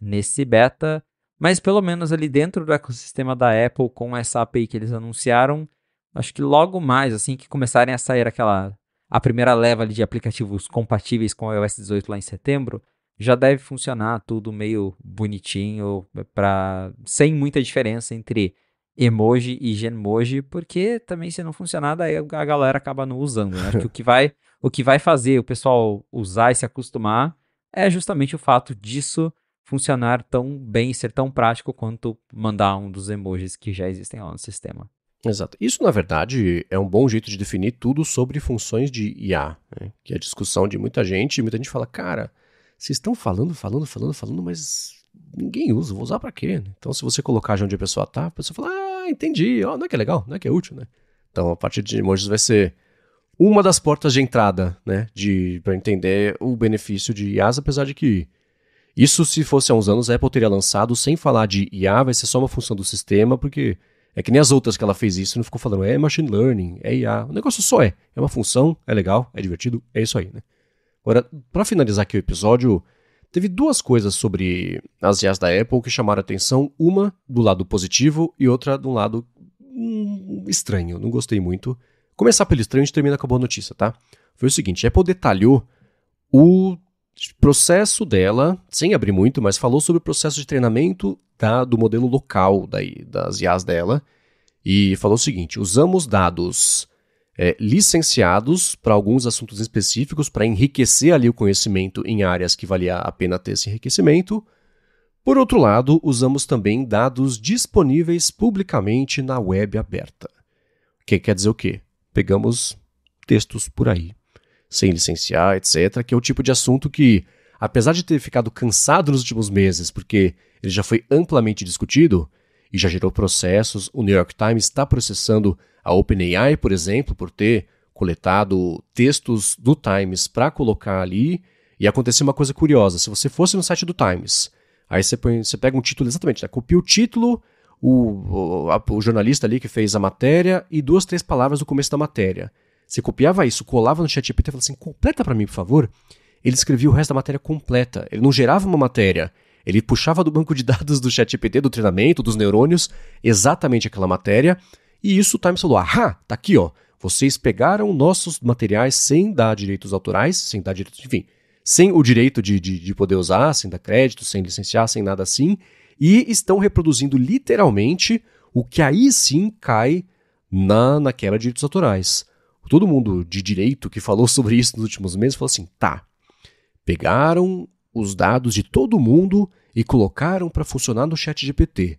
nesse beta, mas pelo menos ali dentro do ecossistema da Apple, com essa API que eles anunciaram, acho que logo mais, assim que começarem a sair a primeira leva ali de aplicativos compatíveis com o iOS 18 lá em setembro, já deve funcionar tudo meio bonitinho, sem muita diferença entre emoji e Genmoji, porque também se não funcionar, daí a galera acaba não usando, né? Acho que o que vai fazer o pessoal usar e se acostumar é justamente o fato disso funcionar tão bem, ser tão prático quanto mandar um dos emojis que já existem lá no sistema. Exato. Isso, na verdade, é um bom jeito de definir tudo sobre funções de IA, né? Que é a discussão de muita gente fala, cara, vocês estão falando, mas ninguém usa, vou usar pra quê? Então, se você colocar onde a pessoa tá, a pessoa fala, entendi, não é que é legal, não é que é útil, né? Então, a partir de emojis vai ser uma das portas de entrada, né, para entender o benefício de IAs, apesar de que isso, se fosse há uns anos, a Apple teria lançado sem falar de IA, vai ser só uma função do sistema, porque é que nem as outras que ela fez isso, não ficou falando, é machine learning, é IA, o negócio só é uma função, é legal, é divertido, é isso aí, né? Agora, para finalizar aqui o episódio, teve duas coisas sobre as IAs da Apple que chamaram a atenção, uma do lado positivo e outra do lado estranho, não gostei muito. Começar pelo estranho, a gente termina com a boa notícia, tá? Foi o seguinte, a Apple detalhou o processo dela, sem abrir muito, mas falou sobre o processo de treinamento do modelo local das IAs dela, e falou o seguinte, usamos dados licenciados para alguns assuntos específicos, para enriquecer ali o conhecimento em áreas que valia a pena ter esse enriquecimento. Por outro lado, usamos também dados disponíveis publicamente na web aberta. Que quer dizer o quê? Pegamos textos por aí, sem licenciar, etc., que é o tipo de assunto que, apesar de ter ficado cansado nos últimos meses, porque ele já foi amplamente discutido e já gerou processos, o New York Times está processando a OpenAI, por exemplo, por ter coletado textos do Times para colocar ali, e aconteceu uma coisa curiosa, se você fosse no site do Times, aí você pega um título exatamente, né? Copia o título, o jornalista ali que fez a matéria e 2, 3 palavras no começo da matéria. Você copiava isso, colava no ChatGPT e falava assim, completa para mim, por favor. Ele escrevia o resto da matéria completa. Ele não gerava uma matéria. Ele puxava do banco de dados do ChatGPT, do treinamento, dos neurônios, exatamente aquela matéria. E isso o Times falou, tá aqui, ó. Vocês pegaram nossos materiais sem dar direitos autorais, sem dar direitos, enfim, sem o direito de poder usar, sem dar crédito, sem licenciar, sem nada assim, e estão reproduzindo literalmente o que aí sim cai na quebra de direitos autorais. Todo mundo de direito que falou sobre isso nos últimos meses falou assim, Pegaram os dados de todo mundo e colocaram para funcionar no ChatGPT.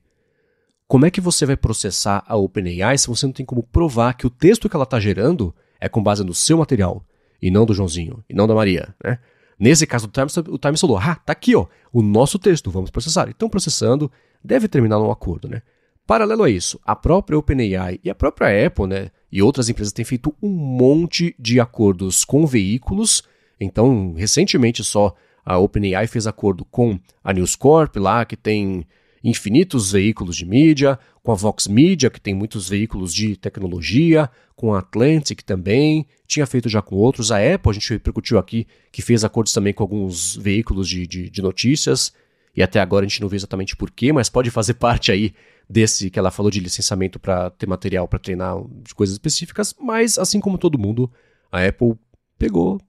Como é que você vai processar a OpenAI se você não tem como provar que o texto que ela está gerando é com base no seu material, e não do Joãozinho, e não da Maria, né? Nesse caso do Times, o Times falou, tá aqui, ó, o nosso texto, vamos processar. Então, processando, deve terminar num acordo, né? Paralelo a isso, a própria OpenAI e a própria Apple, né, e outras empresas têm feito um monte de acordos com veículos. Então, recentemente só, a OpenAI fez acordo com a News Corp lá, que tem infinitos veículos de mídia, com a Vox Media, que tem muitos veículos de tecnologia, com a Atlantic também, tinha feito já com outros. A Apple, a gente repercutiu aqui, que fez acordos também com alguns veículos de notícias, e até agora a gente não vê exatamente porquê, mas pode fazer parte aí desse que ela falou de licenciamento para ter material para treinar de coisas específicas, mas assim como todo mundo, a Apple pegou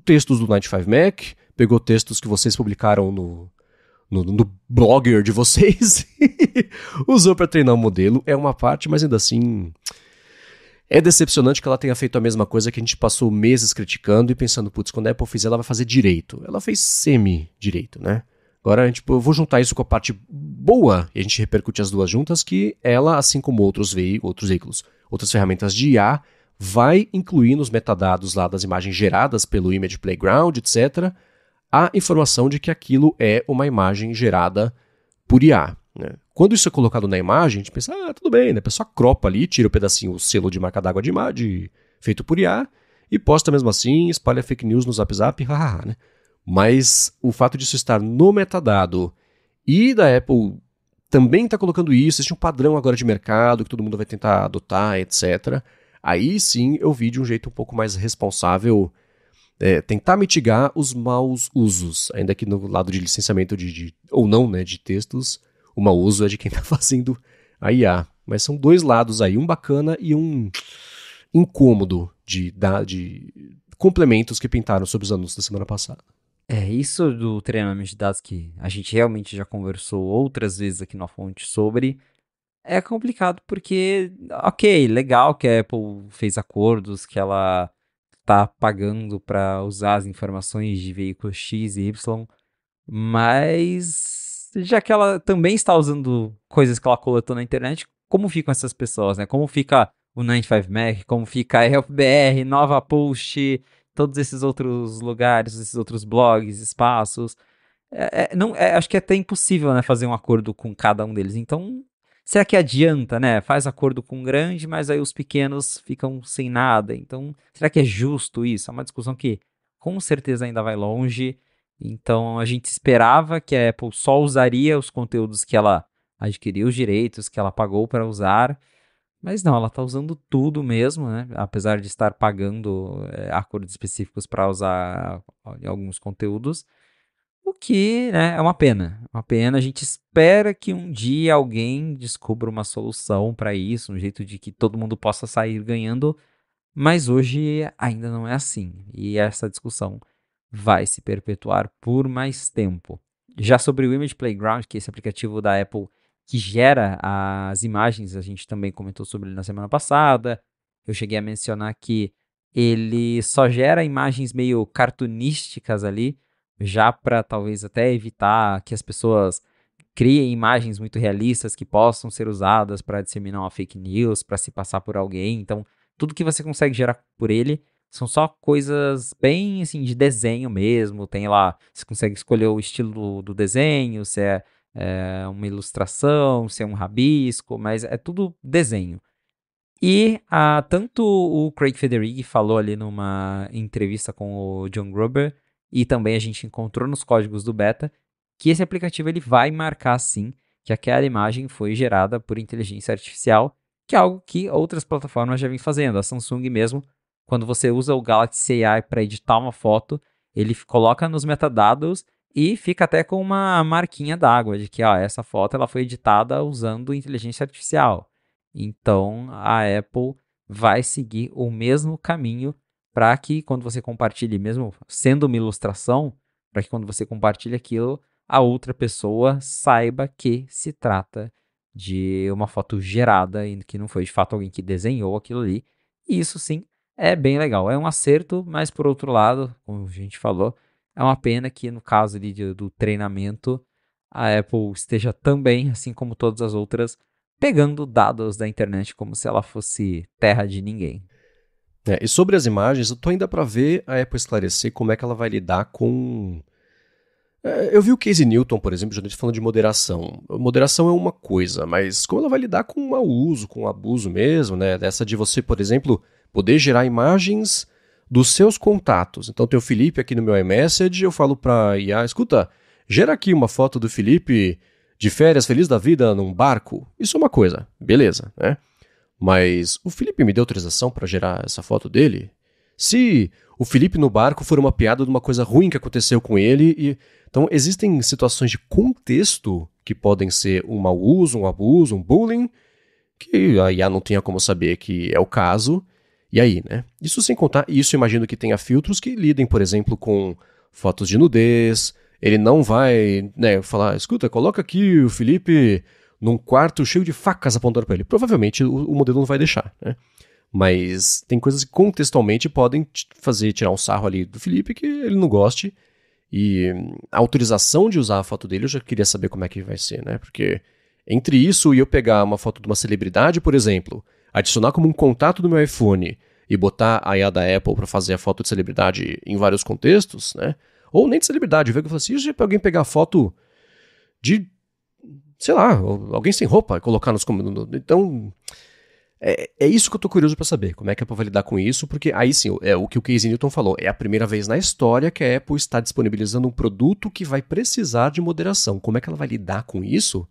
textos do 95 Mac, pegou textos que vocês publicaram no blogger de vocês e usou para treinar o modelo. É uma parte, mas ainda assim é decepcionante que ela tenha feito a mesma coisa que a gente passou meses criticando e pensando, putz, quando a Apple fizer, ela vai fazer direito. Ela fez semi-direito, né? Agora, tipo, eu vou juntar isso com a parte boa, e a gente repercute as duas juntas, que ela, assim como outros veículos, outras ferramentas de IA, vai incluir nos metadados lá das imagens geradas pelo Image Playground, etc., a informação de que aquilo é uma imagem gerada por IA. Né? Quando isso é colocado na imagem, a gente pensa, tudo bem, né? A pessoa cropa ali, tira o pedacinho, o selo de marca d'água de imagem, feito por IA, e posta mesmo assim, espalha fake news no Zap Zap, hahaha, né? Mas o fato disso estar no metadado e da Apple também está colocando isso, existe um padrão agora de mercado que todo mundo vai tentar adotar, etc. Aí sim eu vi de um jeito um pouco mais responsável tentar mitigar os maus usos, ainda que no lado de licenciamento ou não, né, de textos, o mau uso é de quem está fazendo a IA. Mas são dois lados aí, um bacana e um incômodo de complementos que pintaram sobre os anúncios da semana passada. Isso do treinamento de dados que a gente realmente já conversou outras vezes aqui na fonte sobre, é complicado porque, ok, legal que a Apple fez acordos, que ela tá pagando para usar as informações de veículos X e Y, mas já que ela também está usando coisas que ela coletou na internet, como ficam essas pessoas, né? Como fica o 95 Mac, como fica a HelpBR, Nova Post, todos esses outros lugares, esses outros blogs, espaços. Acho que é até impossível, né, fazer um acordo com cada um deles. Então, será que adianta, né? Faz acordo com o grande, mas aí os pequenos ficam sem nada. Então, será que é justo isso? É uma discussão que com certeza ainda vai longe. Então, a gente esperava que a Apple só usaria os conteúdos que ela adquiriu os direitos, que ela pagou para usar. Mas não, ela está usando tudo mesmo, né? Apesar de estar pagando acordos específicos para usar alguns conteúdos. O que, né, é uma pena. Uma pena. A gente espera que um dia alguém descubra uma solução para isso, um jeito de que todo mundo possa sair ganhando, mas hoje ainda não é assim. E essa discussão vai se perpetuar por mais tempo. Já sobre o Image Playground, que é esse aplicativo da Apple que gera as imagens, a gente também comentou sobre ele na semana passada. Eu cheguei a mencionar que ele só gera imagens meio cartunísticas ali, já para talvez até evitar que as pessoas criem imagens muito realistas que possam ser usadas para disseminar uma fake news, para se passar por alguém. Então, tudo que você consegue gerar por ele são só coisas bem assim de desenho mesmo. Tem lá, você consegue escolher o estilo do desenho, se é uma ilustração, se é um rabisco, mas é tudo desenho. E tanto o Craig Federighi falou ali numa entrevista com o John Gruber, e também a gente encontrou nos códigos do beta, que esse aplicativo ele vai marcar sim que aquela imagem foi gerada por inteligência artificial, que é algo que outras plataformas já vêm fazendo. A Samsung mesmo, quando você usa o Galaxy AI para editar uma foto, ele coloca nos metadados e fica até com uma marquinha d'água de que essa foto ela foi editada usando inteligência artificial. Então, a Apple vai seguir o mesmo caminho para que quando você compartilhe, mesmo sendo uma ilustração, para que quando você compartilhe aquilo, a outra pessoa saiba que se trata de uma foto gerada e que não foi de fato alguém que desenhou aquilo ali. E isso sim é bem legal. É um acerto, mas por outro lado, como a gente falou, É uma pena que no caso ali do treinamento, a Apple esteja também, assim como todas as outras, pegando dados da internet como se ela fosse terra de ninguém. E sobre as imagens, eu tô ainda para ver a Apple esclarecer como é que ela vai lidar com... Eu vi o Casey Newton, por exemplo, já falando de moderação. Moderação é uma coisa, mas como ela vai lidar com o mau uso, com o abuso mesmo, né? Dessa de você, por exemplo, poder gerar imagens dos seus contatos. Então tem o Felipe aqui no meu iMessage, eu falo pra IA, escuta, gera aqui uma foto do Felipe de férias, feliz da vida, num barco. Isso é uma coisa, beleza, né? Mas o Felipe me deu autorização para gerar essa foto dele? Se o Felipe no barco for uma piada de uma coisa ruim que aconteceu com ele... Então existem situações de contexto que podem ser um mau uso, um abuso, um bullying, que a IA não tinha como saber que é o caso. E aí, né? Isso sem contar, isso eu imagino que tenha filtros que lidem, por exemplo, com fotos de nudez. Ele não vai, né, falar, escuta, coloca aqui o Felipe num quarto cheio de facas apontando para ele. Provavelmente o modelo não vai deixar, né? Mas tem coisas que contextualmente podem fazer tirar um sarro ali do Felipe que ele não goste. E a autorização de usar a foto dele eu já queria saber como é que vai ser, né? Porque entre isso e eu pegar uma foto de uma celebridade, por exemplo, adicionar como um contato do meu iPhone e botar a IA da Apple para fazer a foto de celebridade em vários contextos, né? Ou nem de celebridade, ver que eu falo assim, se alguém pegar a foto de, sei lá, alguém sem roupa e colocar nos... Então, é isso que eu tô curioso para saber, como é que a Apple vai lidar com isso, porque aí sim, é o que o Casey Newton falou, é a primeira vez na história que a Apple está disponibilizando um produto que vai precisar de moderação. Como é que ela vai lidar com isso?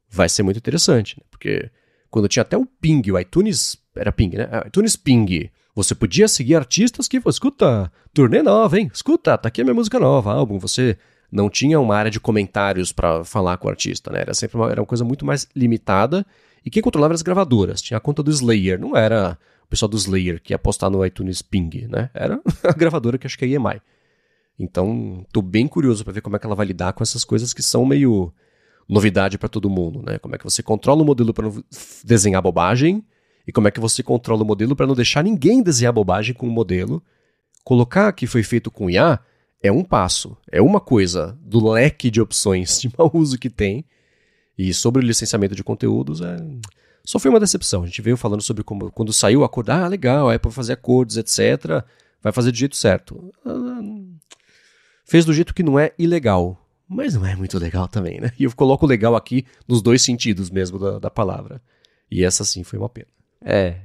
Vai ser muito interessante, né? Porque quando tinha até o Ping, o iTunes, era Ping, né? iTunes Ping, você podia seguir artistas que, escuta, turnê nova, hein? Escuta, tá aqui a minha música nova, álbum. Você não tinha uma área de comentários para falar com o artista, né? Era sempre era uma coisa muito mais limitada. E quem controlava eram as gravadoras. Tinha a conta do Slayer. Não era o pessoal do Slayer que ia postar no iTunes Ping, né? Era a gravadora que acho que é a EMI. Então, tô bem curioso para ver como é que ela vai lidar com essas coisas que são meio novidade para todo mundo, né? Como é que você controla o modelo para não desenhar bobagem e como é que você controla o modelo para não deixar ninguém desenhar bobagem com o modelo. Colocar que foi feito com IA é um passo, é uma coisa do leque de opções de mau uso que tem. E sobre o licenciamento de conteúdos, só foi uma decepção. A gente veio falando sobre como, quando saiu o acordo, legal, a Apple vai fazer acordos, etc., vai fazer do jeito certo. Fez do jeito que não é ilegal, mas não é muito legal também, né? E eu coloco legal aqui nos dois sentidos mesmo da palavra. E essa sim foi uma pena.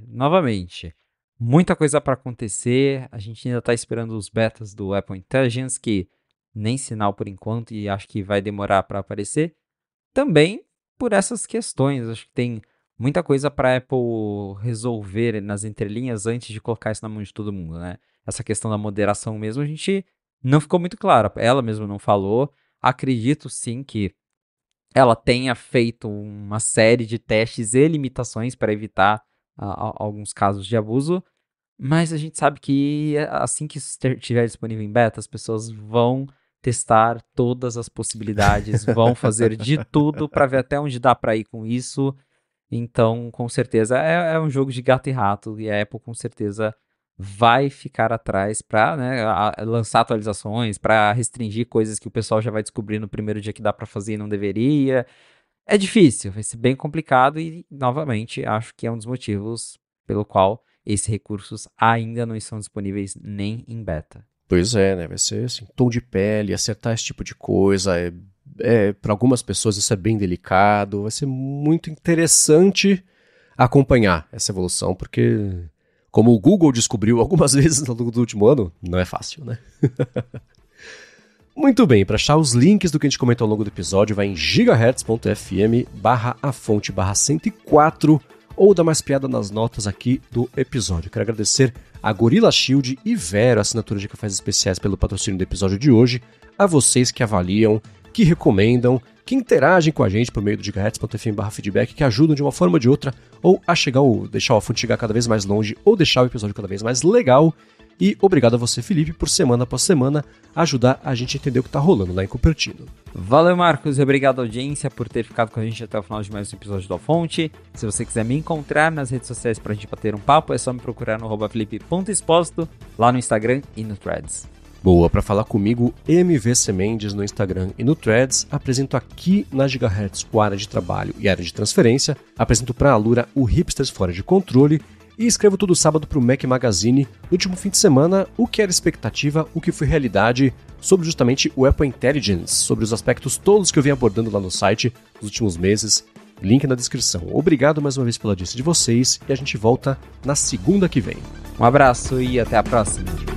Novamente, muita coisa para acontecer. A gente ainda está esperando os betas do Apple Intelligence, que nem sinal por enquanto e acho que vai demorar para aparecer. Também por essas questões, acho que tem muita coisa para a Apple resolver nas entrelinhas antes de colocar isso na mão de todo mundo, né? Essa questão da moderação mesmo, a gente não ficou muito claro, ela mesma não falou. Acredito sim que ela tenha feito uma série de testes e limitações para evitar alguns casos de abuso, mas a gente sabe que assim que isso estiver disponível em beta, as pessoas vão testar todas as possibilidades, vão fazer de tudo para ver até onde dá para ir com isso. Então, com certeza, é um jogo de gato e rato, e a Apple com certeza vai ficar atrás para, né, lançar atualizações, para restringir coisas que o pessoal já vai descobrir no primeiro dia que dá para fazer e não deveria. É difícil, vai ser bem complicado e, novamente, acho que é um dos motivos pelo qual esses recursos ainda não estão disponíveis nem em beta. Pois é, né? Vai ser assim, tom de pele, acertar esse tipo de coisa. Para algumas pessoas isso é bem delicado. Vai ser muito interessante acompanhar essa evolução, porque, como o Google descobriu algumas vezes ao longo do último ano, não é fácil, né? Muito bem, para achar os links do que a gente comentou ao longo do episódio, vai em gigahertz.fm/afonte/104 ou dá mais piada nas notas aqui do episódio. Quero agradecer a Gorilla Shield e Vero, assinatura de cafés especiais, pelo patrocínio do episódio de hoje, a vocês que avaliam, que recomendam, que interagem com a gente por meio do gigahertz.fm/feedback, que ajudam de uma forma ou de outra, ou a chegar deixar o Afonso chegar cada vez mais longe, ou deixar o episódio cada vez mais legal. E obrigado a você, Felipe, por semana após semana ajudar a gente a entender o que tá rolando lá em Cupertino. Valeu, Marcos, e obrigado, audiência, por ter ficado com a gente até o final de mais um episódio do Fonte. Se você quiser me encontrar nas redes sociais pra gente bater um papo, é só me procurar no @felipe.exposto, lá no Instagram e no Threads. Boa, para falar comigo, MVC Mendes no Instagram e no Threads, apresento aqui na Gigahertz o Área de Trabalho e Área de Transferência, apresento para a Alura o Hipsters Fora de Controle e escrevo todo sábado para o Mac Magazine, no último fim de semana, o que era expectativa, o que foi realidade, sobre justamente o Apple Intelligence, sobre os aspectos todos que eu venho abordando lá no site nos últimos meses. Link na descrição. Obrigado mais uma vez pela audiência de vocês e a gente volta na segunda que vem. Um abraço e até a próxima.